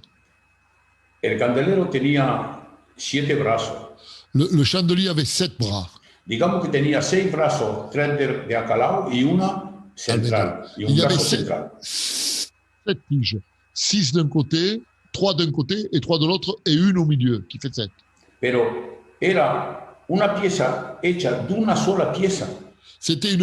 El candelero tenía 7 brazos. Le chandelier avait 7 bras. Digamos que tenía 6 brazos, 3 de acá lado y una central. Y un Il y avait brazo 7 central. tiges. 6 d'un côté, 3 d'un côté et 3 de l'autre, et une au milieu, qui fait 7. Pero era una pieza hecha de una sola pieza. C'était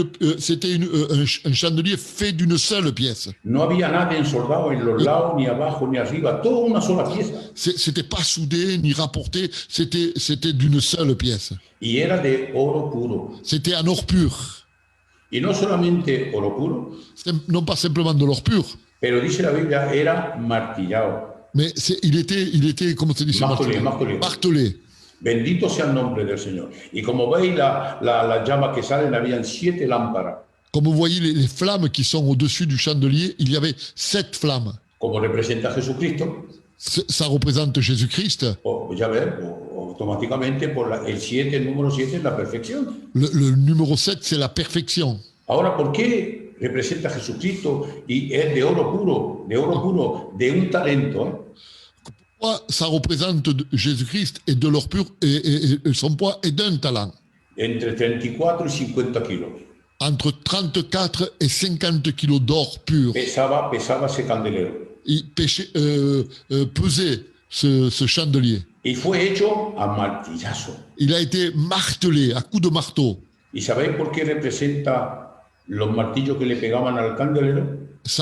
un chandelier fait d'une seule pièce. No había nada ensoldado en los lados, ni abajo, ni arriba. Todo una sola pieza. C'était pas soudé ni rapporté, c'était d'une seule pièce. Y era de oro puro. C'était en or pur. Y no solamente oro puro, Non pas simplement de l'or pur, pero dice la Biblia, era martillado. mais il était, comment se dit, Martelé. martelé. Bendito sea el nombre del Señor. Y como veis, las llamas que salen, habían 7 lámparas. Comme vous voyez les flammes qui sont au-dessus du chandelier, il y avait 7 flammes. Como representa a Jesucristo, Ça représente Jésus-Christ. ya ves, automáticamente el número 7 es la perfección. Le numéro 7, c'est la perfection. Ahora, ¿por qué representa a Jesucristo y es de oro puro, de un talento? Pourquoi ça représente Jésus-Christ et de l'or pur, et son poids est d'un talent. Entre 34 y 50 kilos. Entre 34 et 50 kilos d'or pur. Pesaba ese candelero. Il pesait ce chandelier. Y fue hecho a martillazo. Il a été martelé à coups de marteau. ¿Y sabéis por qué representa los martillos que le pegaban al candelero?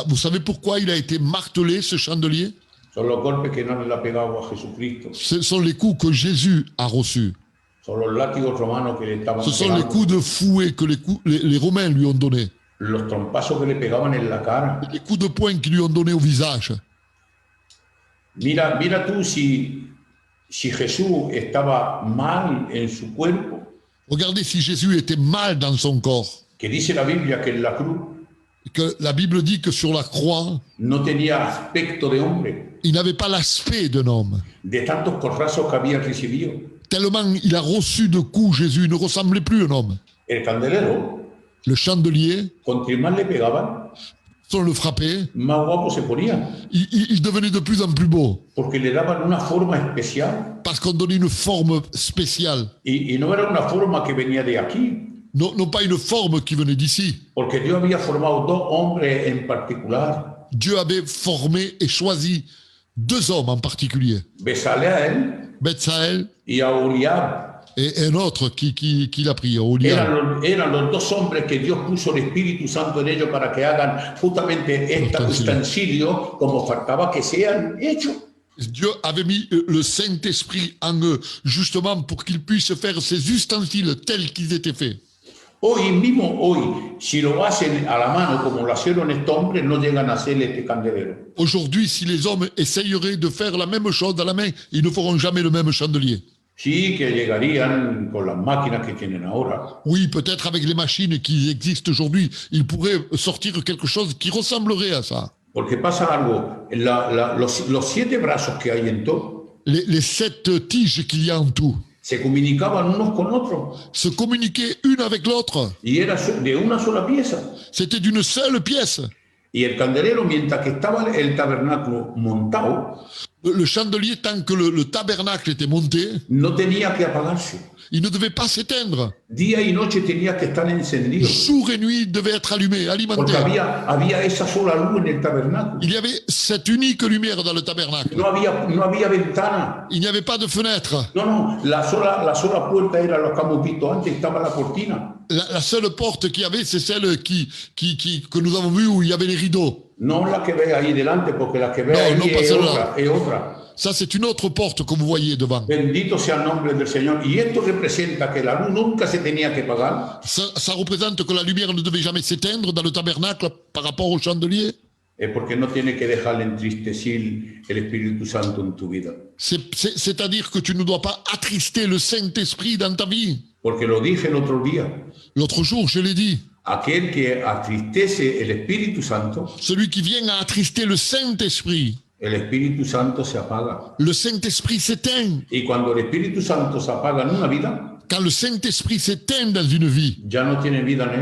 Vous savez pourquoi il a été martelé, ce chandelier? Son los golpes que no le ha pegado a Jesucristo. Ce sont les coups que Jésus a reçus. Son los látigos romanos que le estaban Ce sont les pegando. coups de fouet que les Romains lui ont donnés. Los trompazos que le pegaban en la cara. Les coups de poing qu'ils lui ont donnés au visage. Mira tú si Jesús estaba mal en su cuerpo, Regardez si Jésus était mal dans son corps. que dice la Biblia que en la cruz Que la Bible dit que sur la croix, no tenía aspecto de hombre, il n'avait pas l'aspect d'un homme. de tantos corrazos que había recibido. Tellement il a reçu de coups, Jésus, il ne ressemblait plus à un homme. El candelero Le chandelier, contra más le pegaban, si on le frappait, más guapo se ponía, il devenait de plus en plus beau. porque le daban una forma especial. Parce qu'on donnait une forme spéciale. Y no era una forma que venía de aquí, Non pas une forme qui venait d'ici. porque Dios había formado dos hombres en particular, Dieu avait formé et choisi deux hommes en particulier. Besaleel Betsaël y Aholiab. et un autre qui l'a pris, Oliab. Eran los dos hombres que Dios puso el Espíritu Santo en ellos para que hagan justamente este utensilio como faltaba que sean hechos. Dieu avait mis le Saint-Esprit en eux, justement pour qu'ils puissent faire ces ustensiles tels qu'ils étaient faits. Hoy mismo, hoy, si lo hacen a la mano como lo hicieron estos hombres, no llegan a hacer este candelero. Aujourd'hui, si les hommes essayeraient de faire la même chose à la main, ils ne feront jamais le même chandelier. Sí, que llegarían con las máquinas que tienen ahora. Oui, peut-être avec les machines qui existent aujourd'hui, ils pourraient sortir quelque chose qui ressemblerait à ça. Porque pasa algo, los 7 brazos que hay en todo Les 7 tiges qu'il y a en tout se comunicaban unos con otros se communiquaient une avec l'autre. y era de una sola pieza. C'était d'une seule pièce. Y el candelero, mientras que estaba el tabernáculo montado, Le chandelier, tant que le tabernacle était monté, no tenía que apagarse. il ne devait pas s'éteindre. Día y noche tenía que estar encendido, Jour et nuit, il devait être allumé, alimenté. porque había esa sola luz en el tabernáculo. Il y avait cette unique lumière dans le tabernacle. No había ventana. Il n'y avait pas de fenêtre. No, la sola puerta era lo que hemos visto antes, estaba la cortina. La seule porte qu'il y avait, c'est celle que nous avons vue où il y avait les rideaux. No la que ve ahí delante, porque la que ve No, ahí no pasa nada. es otra. Ça, c'est une autre porte que vous voyez devant. Bendito sea el nombre del Señor. Y esto representa que la luz nunca se tenía que apagar. Ça représente que la lumière ne devait jamais s'éteindre dans le tabernacle par rapport au chandelier. Es porque no tiene que dejar entristecir el Espíritu Santo en tu vida. C'est-à-dire que tu ne dois pas attrister le Saint-Esprit dans ta vie. Porque lo dije el otro día. L'autre jour, je l'ai dit. Aquel que atristece el Espíritu Santo, Celui qui vient à attrister le Saint-Esprit, el Espíritu Santo se apaga. le Saint-Esprit s'éteint. Y cuando el Espíritu Santo se apaga en una vida, Quand le Saint-Esprit s'éteint dans une vie, ya no tiene vida en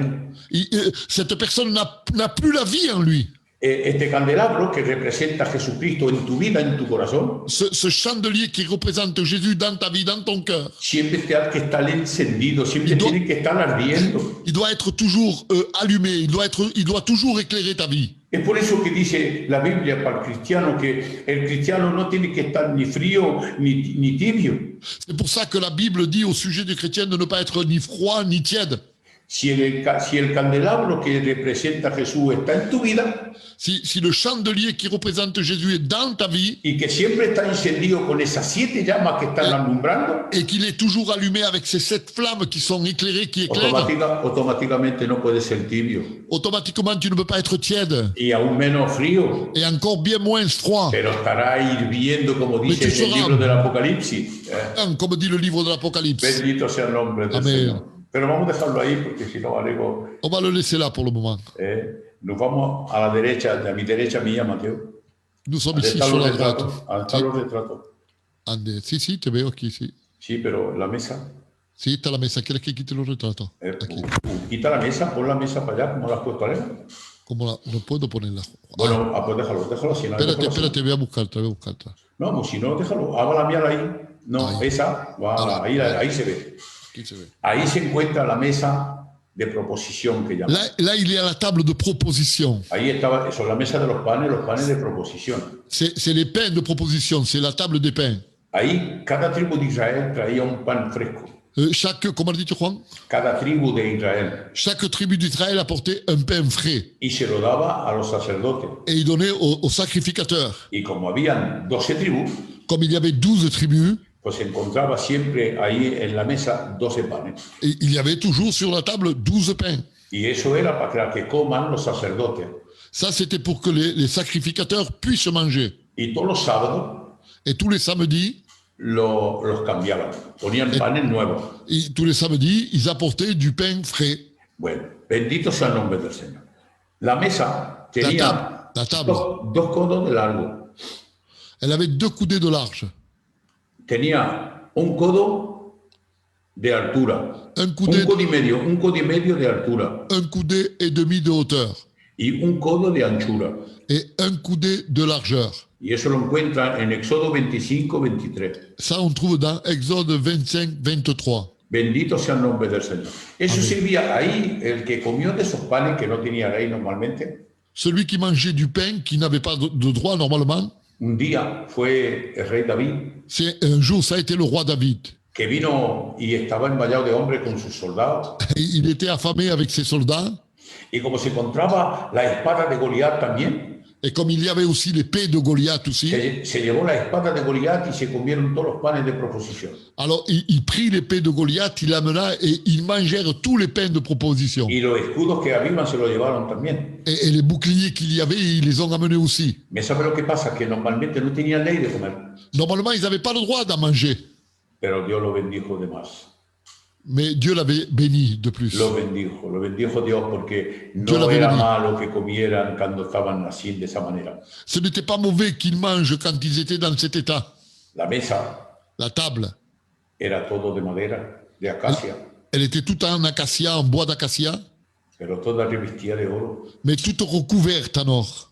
él. cette personne n'a plus la vie en lui. Este candelabro que representa a Jesucristo en tu vida, en tu corazón, Ce chandelier qui représente Jésus dans ta vie, dans ton cœur, siempre tiene que estar encendido, siempre Y do- tiene que estar ardiendo. il doit être toujours allumé, il doit toujours éclairer ta vie. Es por eso que dice la Biblia para el cristiano que el cristiano no tiene que estar ni frío ni tibio. C'est pour ça que la Bible dit au sujet du chrétien de ne pas être ni froid ni tiède. Si el candelabro que representa a Jesús está en tu vida Si le chandelier qui représente Jésus est dans ta vie y que siempre está encendido con esas 7 llamas que están alumbrando, et qu'il est toujours allumé avec ces 7 flammes qui sont éclairées, qui éclairent, automáticamente no puede ser tibio automatiquement tu ne peux pas être tiède y aún menos frío, et encore bien moins froid. pero estará hirviendo como dice tú en el serás- libro del Apocalipsis. Comme dit le livre de l'Apocalypse. Bendito sea el nombre del Amén. Señor. Pero vamos a dejarlo ahí porque si no, Valego, On va le laisser là pour le moment. nos vamos a la derecha, a mi derecha mía, Mateo. Nous sommes Donde ici están sur los la droite. retratos. Donde están los retratos. Si, te veo aquí, sí. Sí, pero la mesa. Sí, está la mesa. ¿Quieres que quite los retratos? Aquí. Quita la mesa, pon la mesa para allá, como la has puesto a leer. No puedo ponerla. Bueno, pues déjalo así. No, Espérate, voy a buscarte. No, pues si no, déjalo. Haga la mía ahí. No, Ahí. esa. Voilà, ahí se ve. Aquí se ve. Ahí se encuentra la mesa de proposición que llaman. Là, il est à la table de proposition. Ahí estaba, eso, la mesa de los panes de proposición. C'est les pains de proposition, c'est la table des pains. Ahí cada tribu de Israel traía un pan fresco. Comment dit Juan? Cada tribu de Israel. Chaque tribu d'Israël apportait un pain frais Y se lo daba a los sacerdotes. et il donnait aux sacrificateurs. Y como habían 12 tribus, Comme il y avait 12 tribus, pues se encontraba siempre ahí en la mesa 12 panes. et il y avait toujours sur la table 12 pains. Y eso era para que coman los sacerdotes. Ça, c'était pour que les sacrificateurs puissent manger. Y todos los sábados Et tous les samedis, los cambiaban. Ponían panes nuevos. ils apportaient du pain frais. Bueno, bendito sea el nombre del Señor. La mesa tenía La table. dos codos de largo. Elle avait 2 coudées de large. Tenía un codo de altura, un coudé, un codo y medio de altura un coudé et demi de hauteur y un codo de anchura. et un coudé de largeur. Y eso lo encuentran en Éxodo 25-23. Ça, on trouve dans Exode 25-23. Bendito sea el nombre del Señor. Eso Amén. servía ahí, el que comió de esos panes que no tenía ley normalmente. Celui qui mangeait du pain qui n'avait pas de droit normalement, Un día fue el rey David, c'est un jour, ça a été le roi David. que vino y estaba envallado de hombres con sus soldados. Et il était affamé avec ses soldats. Y como se encontraba la espada de Goliat también, Et comme il y avait aussi l'épée de Goliath aussi, se llevó la espada de Goliat y se comieron todos los panes de proposición. alors il prit l'épée de Goliath, il l'amena et ils mangèrent tous les pains de proposition. Y los escudos que habían se los llevaron también. Et les boucliers qu'il y avait, ils les ont amenés aussi. ¿Me sabe lo que pasa? Que normalmente no tenían ley de comer, Normalement, ils n'avaient pas le droit d'en manger. pero Dios lo bendijo de más. Mais Dieu l'avait béni de plus. Lo bendijo Dios porque Dios no lo era bendijo. malo que comieran cuando estaban así de esa manera. Ce n'était pas mauvais qu'ils mangent quand ils étaient dans cet état. La mesa La table, era todo de madera, de acacia, elle était toute en acacia, en bois d'acacia, pero toda revestida de oro. mais toute recouverte en or.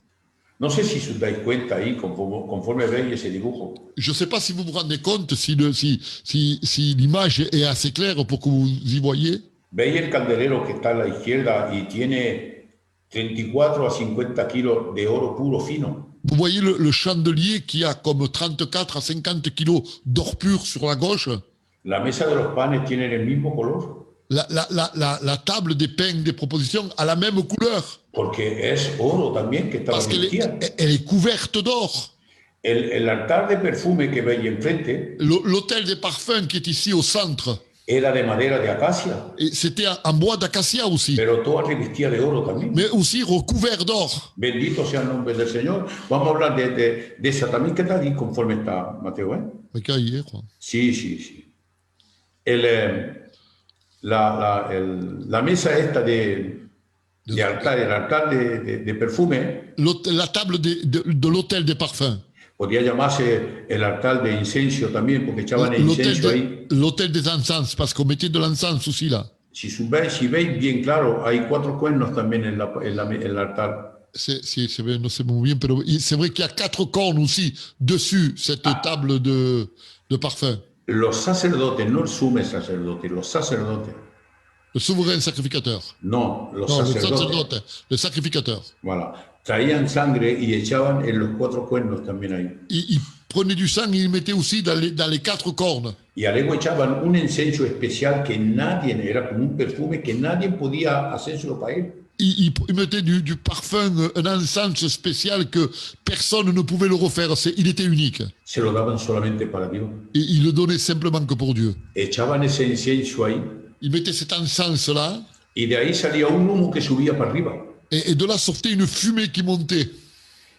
No sé si os dais cuenta ahí, conforme veis ese dibujo. Je ne sais pas si vous vous rendez compte si l'image est assez claire pour que vous y voyez. Veis el candelero que está a la izquierda y tiene 34 a 50 kilos de oro puro fino. Vous voyez le chandelier qui a comme 34 à 50 kilos d'or pur sur la gauche. La mesa de los panes tiene el mismo color, La table des pains des propositions a la même couleur porque es oro también que estaba parce qu'elle revestida. elle est couverte d'or. El altar de perfume que veis enfrente L'autel des parfums qui est ici au centre, era de madera de acacia, et c'était en bois d'acacia aussi, pero toda revestida de oro también. mais aussi recouvert d'or. Bendito sea el nombre del Señor. Vamos a hablar de esa también que está ahí conforme está Mateo, ¿eh? Sí. La mesa esta de altar, el altar de perfume, La table de l'autel des parfums. podría llamarse el altar de incenso también, porque echaban el incenso ahí. L'autel des encens, parce qu'on mettait de l'encens aussi là. Si veis bien claro, hay 4 cuernos también en el altar. C'est vrai, no sé muy bien, pero c'est vrai qu'il y a 4 cornes aussi dessus cette table de parfum. Los sacerdotes, no el sumo sacerdote, los sacerdotes. Le souverain sacrificateur. No, los Non, sacerdotes. le sacrificateur. Voilà. Traían sangre y echaban en los 4 cuernos también ahí. Il prenait du sang et il mettait aussi dans les 4 cornes. Y luego echaban un incenso especial que nadie, era como un perfume que nadie podía hacérselo para él. Il mettait du parfum, un encens spécial que personne ne pouvait le refaire. Il était unique. Se lo daban solamente para Dios. Et il le donnait simplement que pour Dieu. Echaban ese incienso ahí Il mettait cet encens-là. y de ahí salía un humo que subía para arriba. Et de là sortait une fumée qui montait.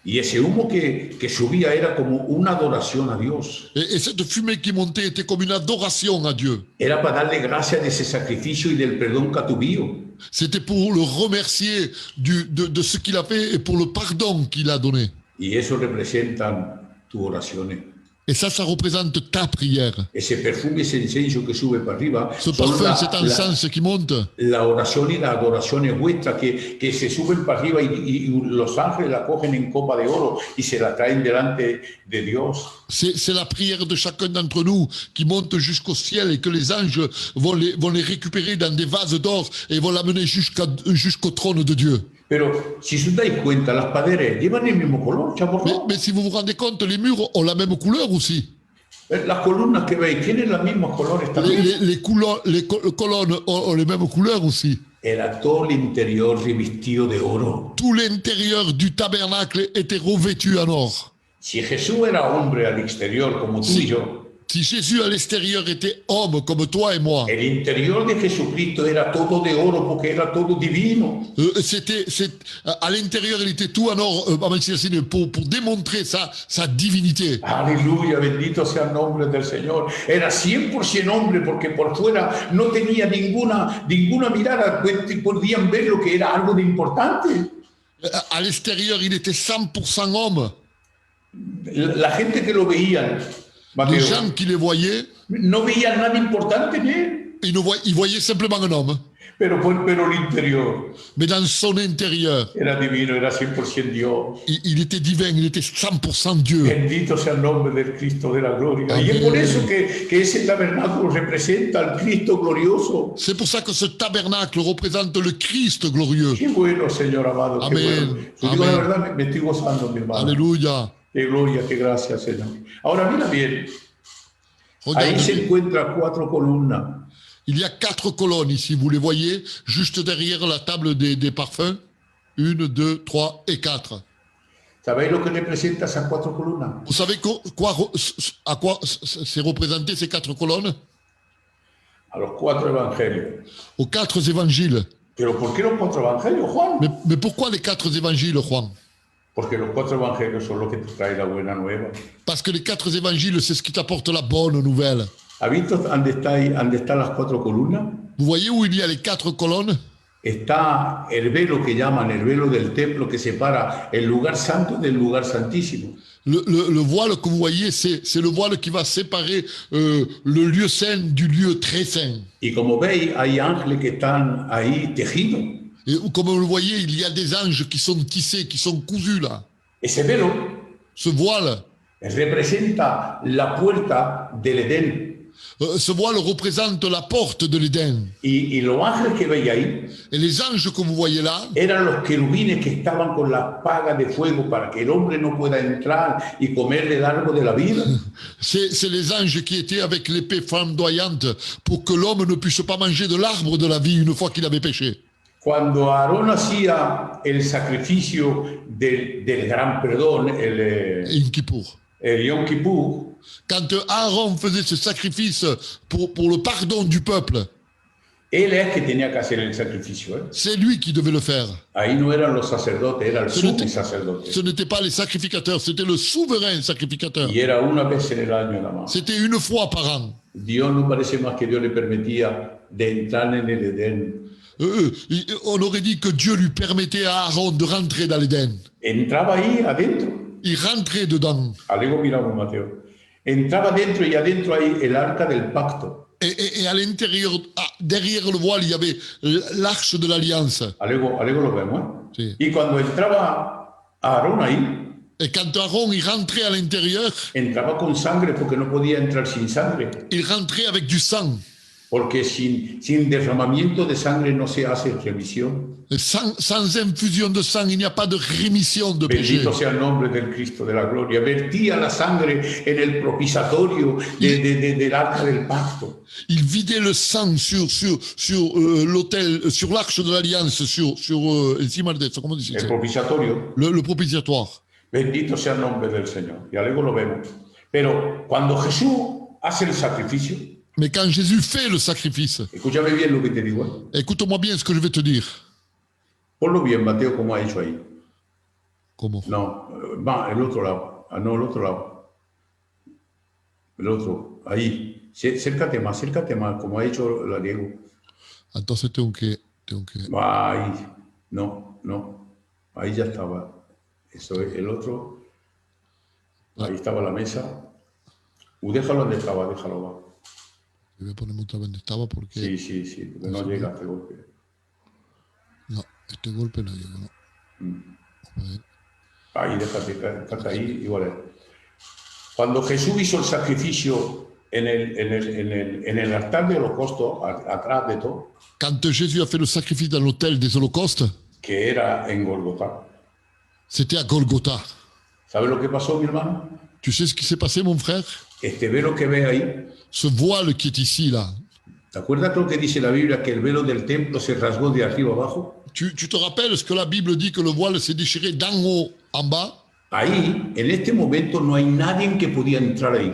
Y ese humo que subía era como una adoración a Dios. Et cette fumée qui montait était comme une adoration à Dieu. Era para darle gracias de ese sacrificio y del perdón que tuvimos. C'était pour le remercier de ce qu'il a fait et pour le pardon qu'il a donné. Y eso representan tus oraciones. Et ça représente ta prière. Ese perfume, ese incenso que sube para arriba, Ce parfum, cet encens qui monte, la oración y la adoración es vuestra, que se suben para arriba y los ángeles la cogen en copa de oro y se la traen delante de Dios. c'est la prière de chacun d'entre nous qui monte jusqu'au ciel et que les anges vont les récupérer dans des vases d'or et vont l'amener jusqu'au trône de Dieu. Pero si os dais cuenta, las paredes llevan el mismo color, chavos. Mais si vous vous rendez compte, les murs ont la même couleur aussi. Las columnas que veis tienen los mismos colores también. Les colonnes ont les mêmes couleurs aussi. Era todo el interior revestido de oro. Tout l'intérieur du tabernacle était revêtu en or. Si Jesús era hombre al exterior como tú y yo, Si Jésus à l'extérieur était homme comme toi et moi, el interior de Jesucristo era todo de oro porque era todo divino. à l'intérieur, il était tout en or pour démontrer sa divinité. Aleluya, bendito sea el nombre del Señor. Era 100% hombre porque por fuera no tenía ninguna mirada, podían ver lo que era algo de importante. À l'extérieur, il était 100% homme. La gente que lo veían, Les Mateo, gens qui les voyaient, no veían nada importante en él. il voyait simplement un homme. pero el interior Mais dans son intérieur, era divino, era 100% Dios. il était divin, il était 100% Dieu. Bendito sea el nombre del Cristo de la gloria. Amén. Y es por eso que ese tabernáculo representa al Cristo glorioso. C'est pour ça que ce tabernacle représente le Christ glorieux. Qué bueno, Señor amado. Qué Amén. bueno. Te digo la Amén. verdad, me estoy gozando, mi hermano. Alléluia. Qué gloria, qué gracia, Señor. Ahora mira bien, Regarde ahí se bien. encuentran 4 columnas. Il y a 4 colonnes ici, vous les voyez, juste derrière la table des parfums. 1, 2, 3 et 4. ¿Sabéis lo que representa esas 4 columnas? Vous savez à quoi c'est représenté ces 4 colonnes? A los 4 evangelios. Aux 4 évangiles. ¿Pero por qué los 4 evangelios, Juan? Mais pourquoi les 4 évangiles, Juan? Porque los 4 evangelios son los que te traen la buena nueva. Parce que les 4 évangiles, c'est ce qui t'apporte la bonne nouvelle. ¿Has visto dónde están las 4 columnas? Vous voyez où il y a les 4 colonnes? Está el velo que llaman el velo del templo que separa el lugar santo del lugar santísimo. Le voile que vous voyez, c'est le voile qui va séparer le lieu saint du lieu très saint. Y como veis, hay ángeles que están ahí tejidos. Et comme vous le voyez, il y a des anges qui sont tissés, qui sont cousus là. Ese velo Ce voile, representa la puerta del Edén. ce voile représente la porte de l'Éden. Y los ángeles que veis ahí Et les anges que vous voyez là, eran los querubines que estaban con las pagas de fuego para que el hombre no pueda entrar y comer del árbol de la vida. c'est les anges qui étaient avec l'épée flamboyante pour que l'homme ne puisse pas manger de l'arbre de la vie une fois qu'il avait péché. Cuando Aarón hacía el sacrificio del gran perdón, Yom Kippour. el Yom Kippur, Quand Aaron faisait ce sacrifice pour le pardon du peuple, él es que tenía que hacer el sacrificio. c'est lui qui devait le faire. Ahí no eran los sacerdotes, era el Ce sumo n'était- sacerdote. Ce n'était pas les sacrificateurs, c'était le souverain sacrificateur. Y era una vez en el año nada más. C'était une fois par an. Dios no parece más que Dios le permitía de entrar en el Edén. On aurait dit que Dieu lui permettait à Aaron de rentrer dans l'Éden. Entraba ahí adentro. Il rentrait dedans. Alego miramos, Mateo. Entraba dentro y adentro hay el arca del pacto. Et à l'intérieur, derrière le voile, il y avait l'arche de l'alliance. Alego lo vemos, ¿eh? Sí. Y cuando entraba Aarón ahí, Et quand Aaron il rentrait à l'intérieur, entraba con sangre porque no podía entrar sin sangre. il rentrait avec du sang. Porque sin derramamiento de sangre no se hace remisión. Sans infusion de sang, il n'y a pas de rémission de péché. Bendito sea el nombre del Cristo de la gloria. Vertía la sangre en el propiciatorio del arca del pacto. Il vidait le sang sur l'autel, sur l'arche de l'alliance, encima de eso, ¿cómo dice? El propiciatorio. Le propitiatoire. Bendito sea el nombre del Señor. Y luego lo vemos. Pero cuando Jesús hace el sacrificio, Mais quand Jésus fait le sacrifice, escúchame bien lo que te digo. écoute-moi bien ce que je vais te dire. Ponlo bien, Mateo, como ha hecho ahí. Comment? No, va, el otro lado. Ah, no, el otro lado. El otro, ahí. Acércate más, como ha hecho la Diego. Entonces tengo que... Va, ahí. No. Ahí ya estaba. Eso es, el otro. Ahí estaba la mesa. Déjalo donde estaba, déjalo, va. Je vais ponerme otra vez donde estaba porque... Sí, porque no llega este golpe. No, este golpe no llega, no. A ver. Ahí, déjate ahí, igual. Cuando Jesús hizo el sacrificio en el altar de holocausto, atrás de todo, Quand Jésus a fait le sacrifice dans l'autel des holocaustes, que era en Golgotha, c'était à Golgotha. ¿sabes lo que pasó, mi hermano? Tu sais ce qui s'est passé, mon frère? Este velo que ves ahí, Ce voile qui est ici, là. ¿te acuerdas lo que dice la Biblia? Que el velo del templo se rasgó de arriba abajo. Tu te rappelles ce que la Bible dit que le voile s'est déchiré d'en haut en bas? Ahí, en este momento, no hay nadie que podía entrar ahí.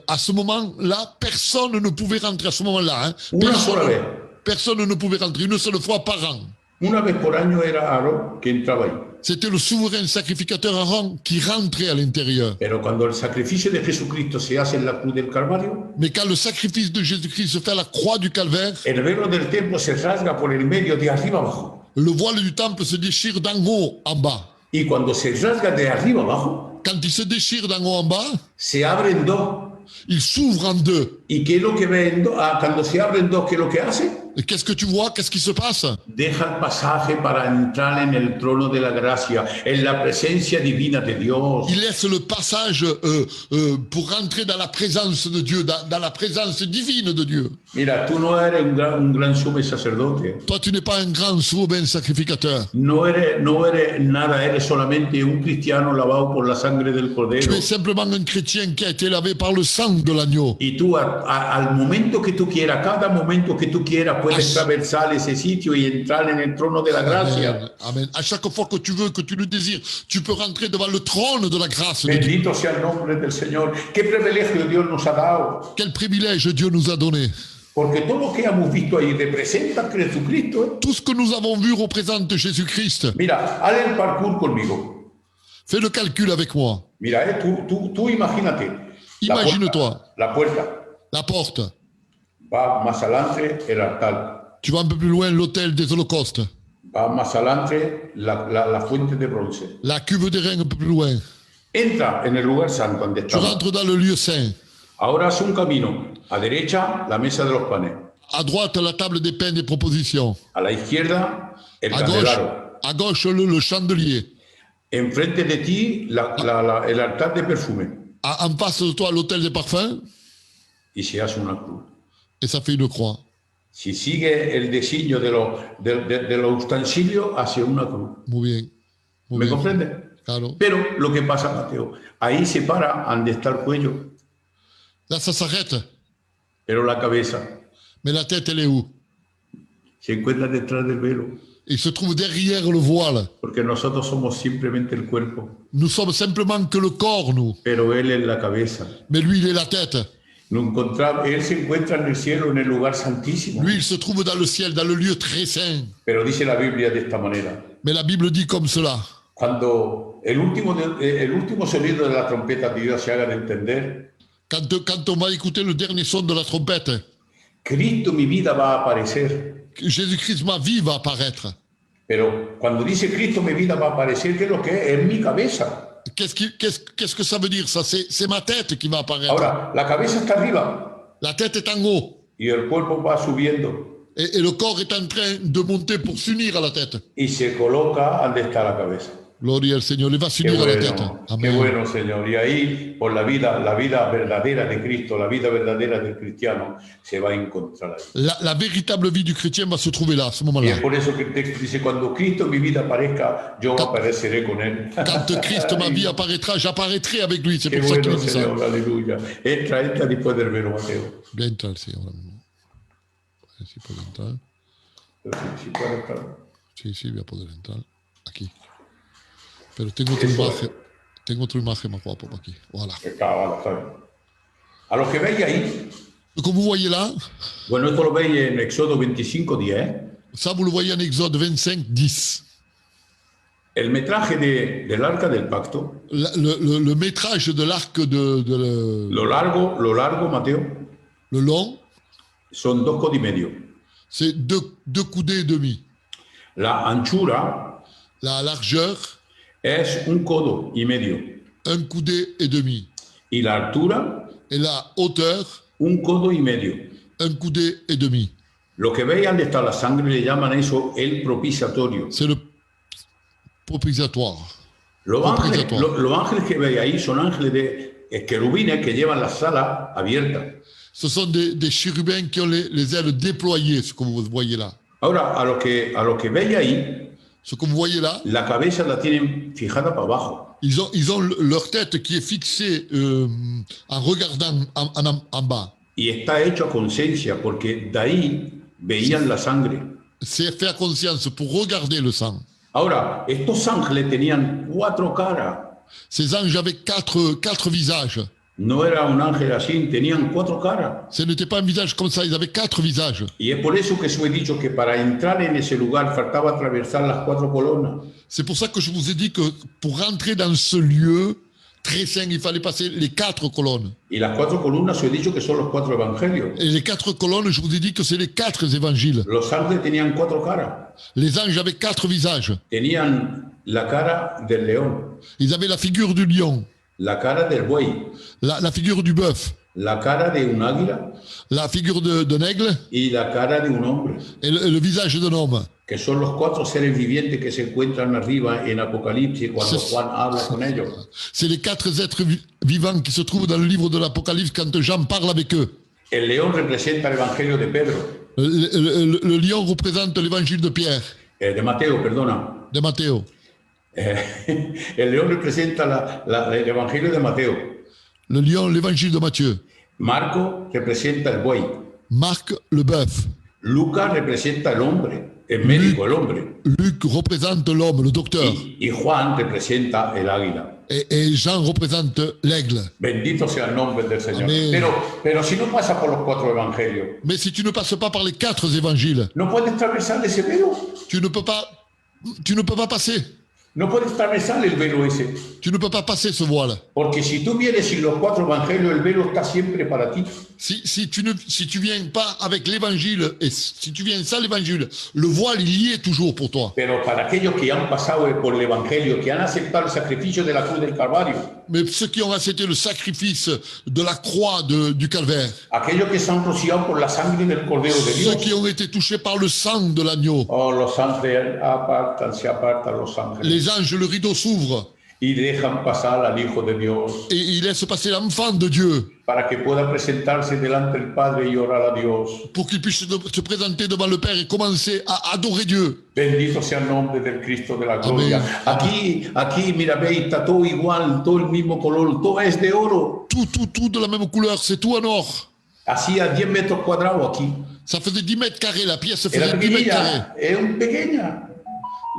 À ce moment-là, personne ne pouvait rentrer. À ce moment-là, hein, Una sola vez. personne ne pouvait rentrer une seule fois par an. Una vez por año era Aarón que entraba ahí. C'était le souverain sacrificateur Aaron qui rentrait à l'intérieur. Pero cuando el sacrificio de Jesucristo se hace en la cruz del Calvario, Mais quand le sacrifice de Jésus-Christ se fait à la croix du calvaire, el velo del templo se rasga por el medio de arriba abajo. le voile du temple se déchire d'en haut en bas. Y cuando se rasga de arriba abajo, Quand il se déchire d'en haut en bas, se abren dos. il s'ouvre en deux. ¿Y qué es lo que ve cuando se abren dos? ¿Qué es lo que hace? Et qu'est-ce que tu vois? Qu'est-ce qui se passe? Deja el pasaje para entrar en el trono de la gracia, en la presencia divina de Dios. Il laisse le passage pour rentrer dans la présence de Dieu, dans la présence divine de Dieu. Mira, tú no eres un gran sumo sacerdote. Toi, tu n'es pas un grand souverain sacrificateur. No eres nada, eres solamente un cristiano lavado por la sangre del Tu Cordero. es simplement un chrétien qui a été lavé par le sang de l'agneau. Y tú al momento que tú quieras, cada momento que tú quieras, puedes traversar ese sitio y entrar en el trono de la gracia. Amen. Amen. À chaque fois que tu veux, que tu le désires, tu peux rentrer devant le trône de la grâce de Dieu. Bendito sea el nombre del Señor. Qué privilegio Dios nos ha dado. Quel privilège Dieu nous a donné. Porque todo lo que hemos visto ahí representa a Jesucristo. Tout ce que nous avons vu représente Jésus-Christ. Mira, haz el parkour conmigo. Fais le calcul avec moi. Mira, tú imagínate. Imagine-toi. La puerta. La porte. Va más adelante el altar. Tu vas un peu plus loin, l'autel des holocaustes. Va más adelante la fuente de bronce. La cuve des reins un peu plus loin. Entra en el lugar santo donde Tu estamos. rentres dans le lieu saint. Ahora hace un camino. A derecha, la mesa de los panes. À droite, la table des pains des propositions. A la izquierda, el À gauche, candelabro. à gauche le chandelier. Enfrente de ti, el altar de perfume. En face de toi, l'autel des parfums. Y se hace una cruz. Et ça fait une croix. Si sigue el diseño de los utensilios, hace una cruz. Muy bien. Muy ¿Me bien. comprende? Claro. Pero lo que pasa, Mateo, ahí se para donde está el cuello, Là, ça s'arrête. pero la cabeza Mais la tête, elle est où? se encuentra detrás del velo, Il se trouve derrière le voile. porque nosotros somos simplemente el cuerpo, Nous sommes simplement que le corps, nous. pero Él es la cabeza. Mais lui, il est la tête. Él se encuentra en el cielo, en el lugar santísimo. Lui, il se trouve dans le ciel, dans le lieu très saint. Pero dice la Biblia de esta manera: Mais la Bible dit comme cela. cuando el último sonido de la trompeta de Dios se haga de entender, Quand on va écouter le dernier son de la trompette, Cristo, mi vida, va a aparecer. Jésus-Christ, ma vie, va apparaître. Pero cuando dice Cristo, mi vida va a aparecer, ¿qué es lo que es? Es mi cabeza. Qu'est-ce que ça veut dire, ça? C'est ma tête qui va apparaître. Ahora, la cabeza está arriba La tête est en haut. y el cuerpo va subiendo Et le corps est en train de monter pour s'unir à la tête. y se coloca donde está la cabeza. Gloria al Señor. Il va Qué s'unir à la tête. bueno, qué Amen. bueno, Señor. Y ahí, por la vida verdadera de Cristo, la vida verdadera del cristiano, se va a encontrar ahí. La véritable vie du chrétien va se trouver là, à ce Y moment-là. es por eso que el texto dice: cuando Cristo en mi vida aparezca, yo apareceré con Él. Quand Christ, ma vie, apparaîtra, j'apparaîtrai avec lui. C'est Qué pour ça qu'il bueno, dit ça. Señor, aleluya. Entra después del velo, Mateo. Voy a entrar, sí, ahora mismo. Sí, puedo entrar. Pero si puede estar. Sí, voy a poder entrar. Aquí. Pero tengo otra imagen más guapo aquí. Voilà. Vale, está bien. A los que veis ahí, Comme vous voyez là, bueno, esto lo veis en Éxodo 25:10. ça vous le voyez en Exode 25, 10. El metraje del arca del pacto, Le métrage de l'arc lo largo, Mateo, le long, son 2 codos y medio. c'est deux coudées et demi. La anchura La largeur, es 1 codo y medio. un coudé et demi. Y la altura, Et la hauteur, 1 codo y medio. un coudé et demi. Lo que veis donde está la sangre le llaman eso el propiciatorio. C'est le propitiatoire. Los ángeles que veis ahí son ángeles de querubines que llevan la sala abierta. Ce sont des chérubins qui ont les ailes déployées, ce que vous voyez là. Ahora, a lo que veis ahí, Ce que vous voyez là, la cabeza la tienen fijada para abajo. ils ont leur tête qui est fixée en regardant en bas. Y está hecho a conciencia, porque de ahí veían la sangre. C'est fait à conscience pour regarder le sang. Ahora, estos ángeles tenían 4 caras. Ces anges avaient quatre visages. No era un ángel así, tenían 4 caras. Ce n'était pas un visage comme ça, ils avaient 4 visages. Y es por eso que os he dicho que para entrar en ese lugar faltaba atravesar las 4 columnas. C'est pour ça que je vous ai dit que pour rentrer dans ce lieu très saint, il fallait passer les 4 colonnes. Y las 4 columnas os he dicho que son los 4 evangelios. Et les 4 colonnes, je vous ai dit que c'est les 4 évangiles. Los ángeles tenían 4 caras. Les anges avaient 4 visages. Tenían la cara del león, Ils avaient la figure du lion, la cara del buey, la figure du bœuf, la cara de un águila la figure d'un aigle y la cara de un hombre, et le visage d'un homme. que son los cuatro seres vivientes que se encuentran arriba en Apocalipsis cuando C'est- Juan habla con ellos. C'est les quatre êtres vivants qui se trouvent dans le livre de l'Apocalypse quand Jean parle avec eux. El león representa el Evangelio de Pedro, Le lion représente l'évangile de Pierre, de Mateo, perdona. de Matteo. El león representa el Evangelio de Mateo. Le lion, l'évangile de Matthieu. Marco representa el buey. Marc, le bœuf. Lucas representa el hombre, el médico, el hombre. Luc représente l'homme, le docteur. Y Juan representa el águila. Et Jean représente l'aigle. Bendito sea el nombre del Señor. Amén. Pero si no pasa por los cuatro evangelios, Mais si tu ne passes pas par les quatre évangiles, no puedes atravesar ese velo. tu ne peux pas passer. No puedes atravesar el velo ese. Tu ne peux pas passer ce voile. Porque si tú vienes sin los cuatro evangelios, el velo está siempre para ti. Si tu viens pas avec l'évangile, et si tu viens sans l'évangile, le voile, il y est toujours pour toi. Pero para aquellos que han pasado por el evangelio, que han aceptado el sacrificio de la cruz del Calvario, Mais ceux qui ont accepté le sacrifice de la croix du calvaire, aquellos que se han rociado por la sangre del Cordero de ceux Dios, qui ont été touchés par le sang de l'agneau, oh, los ángeles se apartan los ángeles les anges, le rideau s'ouvre y dejan pasar al Hijo de Dios et ils laissent passer l'enfant de Dieu para que pueda presentarse delante del Padre y orar a Dios. pour qu'il puisse se présenter devant le Père et commencer à adorer Dieu. Bendito sea el nombre del Cristo de la gloria. Amén. Aquí, mira, veis, está todo igual, todo el mismo color, todo es de oro. Tout de la même couleur, c'est tout en or. Hacía 10 metros cuadrados aquí. Ça faisait 10 mètres carrés, la pièce Era faisait 10 mètres carrés. pequeña, es un pequeña.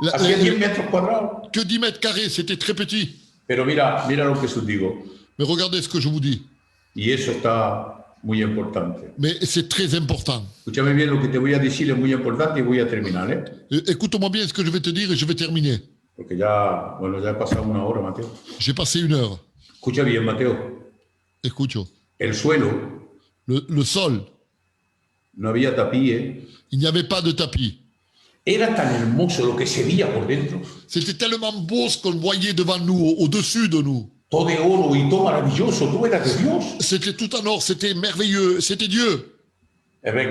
La- Hacía 10 la- metros cuadrados. que 10 mètres carrés, c'était très petit. Pero mira lo que os digo. Mais regardez ce que je vous dis. Y eso está muy importante. Mais c'est très important. Escúchame bien, lo que te voy a decir es muy importante y voy a terminar, ¿eh? Écoute-moi bien ce que je vais te dire et je vais terminer. Porque ya he pasado una hora, Mateo. J'ai passé 1 heure. Escucha bien, Mateo. Écoute, El suelo, le sol, no había tapiz, il n'y avait pas de tapis. Era tan hermoso lo que se veía por dentro. C'était tellement beau ce qu'on voyait devant nous, au-dessus de nous. Todo de oro y todo maravilloso, tú eras de Dios. C'était tout en or, c'était merveilleux, c'était Dieu.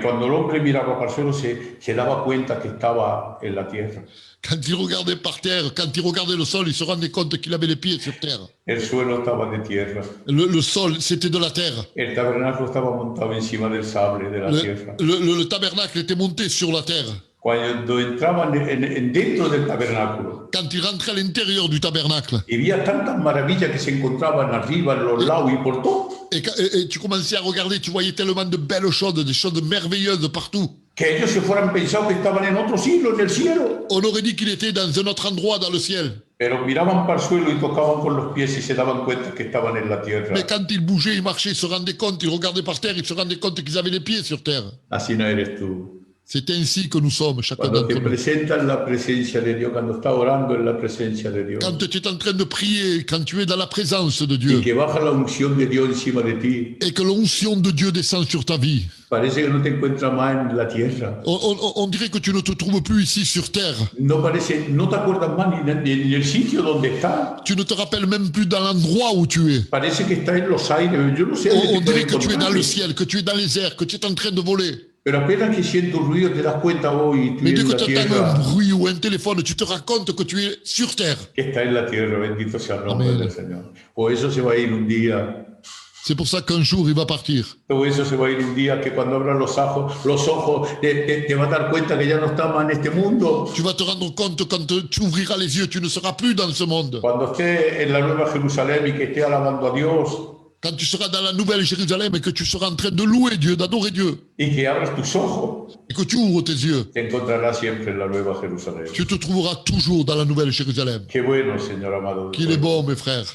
Cuando el hombre miraba para el suelo se daba cuenta que estaba en la tierra. Quand il regardait par terre, quand il regardait le sol, il se rendait compte qu'il avait les pieds sur terre. El suelo estaba de tierra. Le sol, c'était de la terre. El tabernáculo estaba montado encima del sable de la tierra. Le tabernacle était monté sur la terre. Cuando entraban dentro del tabernáculo, Quand il rentrait à l'intérieur du tabernacle, y había tantas maravillas que se encontraban arriba, en los lados y por todo, et tu commençais à regarder, tu voyais tellement de belles choses, des choses merveilleuses partout. que ellos se fueran pensado que estaban en otro siglo, en el cielo. On aurait dit qu'il était dans un autre endroit dans le ciel. Pero miraban para el suelo y tocaban con los pies y se daban cuenta que estaban en la tierra. Mais quand ils bougeaient, ils marchaient, ils se rendaient compte, ils regardaient par terre, ils se rendaient compte qu'ils avaient les pieds sur terre. Así no eres tú. C'est ainsi que nous sommes, chacun Cuando te d'entre nous. presentas en la presencia de Dios, cuando estás orando en la presencia de Dios, Quand tu es en train de prier, quand tu es dans la présence de y Dieu, que baja la unción de Dios encima de ti, et que l'onction de Dieu descend sur ta vie, parece que no te encuentras más en la tierra. on dirait que tu ne te trouves plus ici sur terre. No te acuerdas más ni el sitio donde estás. Tu ne te rappelles même plus dans l'endroit où tu es. Parece que estás en los aires. Yo no sé dónde On te dirait puedes que tu es dans encontrar. le ciel, que tu es dans les airs, que tu es en train de voler. Pero apenas que siento un ruido te das cuenta hoy, Mais dès en que la tu entends un tierra, bruit ou un téléphone, tu te rends compte que tu es sur terre. que está en la tierra. Bendito sea el nombre Amén. del Señor. O eso se va a ir un día. C'est pour ça qu'un jour, il va partir. Todo eso se va a ir un día que cuando abras los ojos te vas a dar cuenta que ya no estás más en este mundo. Tu vas te rendre compte quand tu ouvriras les yeux, tu ne seras plus dans ce monde. Cuando estés en la Nueva Jerusalén y que estés alabando a Dios Quand tu seras dans la nouvelle Jérusalem et que tu seras en train de louer Dieu, d'adorer Dieu, y que abras tus ojos, et que tu ouvres tes yeux, te encontrarás siempre en la Nueva Jerusalén. tu te trouveras toujours dans la nouvelle Jérusalem. Qué bueno, Señor amado. Qu'il est bon, mes frères.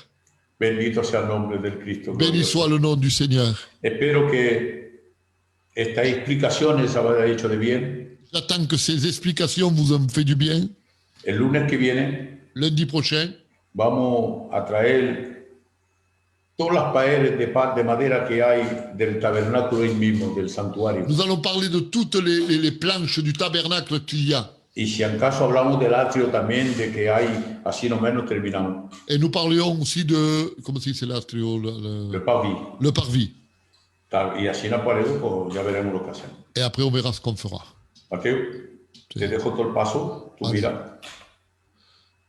Bendito sea el nombre del Cristo. Béni soit le nom du Seigneur. Espero que estas explicaciones hayan hecho de bien. J'attends que ces explications vous ont fait du bien. El lunes que viene Lundi prochain, vamos a traer todas las paredes de madera que hay del tabernáculo ahí mismo, del santuario. nous allons parler de toutes les planches du tabernacle qu'il y a. Y si acaso hablamos del atrio también, de que hay, así no menos terminamos. Et nous parlions aussi de, comment c'est l'atrio, Le parvis. le parvis. Y así en Aparedo, pues ya veremos lo que hacemos. Et après, on verra ce qu'on fera. Mateo, te dejo todo el paso, tú Vale. mira.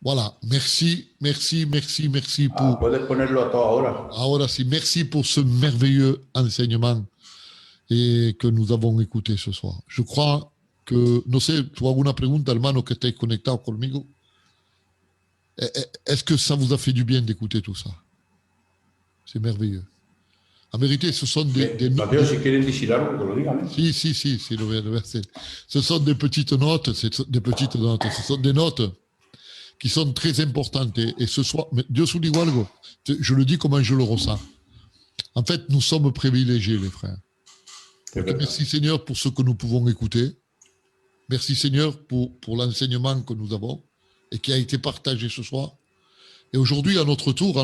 Voilà, merci pour... Puedes ponerlo a toda hora. Ahora sí, merci pour ce merveilleux enseignement et que nous avons écouté ce soir. Je crois que, no sé, tu as alguna pregunta, hermano, que estáis conectados conmigo. Est-ce que ça vous a fait du bien d'écouter tout ça? C'est merveilleux. En vérité, ce sont des Mateo, si quieren decir algo, que lo digan. Si, lo voy a hacer. Ce sont des petites notes, ce sont des notes qui sont très importantes. Et ce soir, mais Dios vous digo algo, je le dis comment je le ressens. En fait, nous sommes privilégiés, les frères. Donc, merci Seigneur pour ce que nous pouvons écouter. Merci Seigneur pour l'enseignement que nous avons et qui a été partagé ce soir. Et aujourd'hui, à notre tour,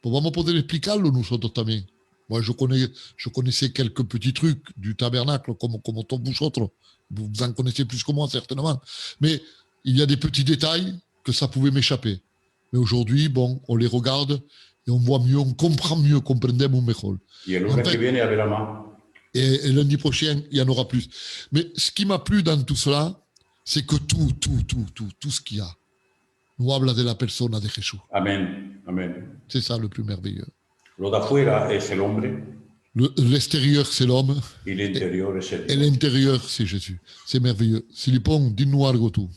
vamos poder explicarlo nosotros también. Moi, je connaissais quelques petits trucs du tabernacle, comme tous vosotros. Vous en connaissez plus que moi, certainement. Mais il y a des petits détails que ça pouvait m'échapper. Mais aujourd'hui, bon, on les regarde et on voit mieux, on comprend mieux, comprendemos mejor. Y el lunes que viene habrá más. Et lundi prochain, il y en aura plus. Mais ce qui m'a plu dans tout cela, c'est que tout ce qu'il y a, nous habla de la persona de Jesús. Amén, amén. C'est ça le plus merveilleux. Lo de afuera es el hombre. L'extérieur, c'est l'homme. Y el interior es el Et l'intérieur, c'est Jésus. C'est merveilleux. Silipon, dis-nous algo tout.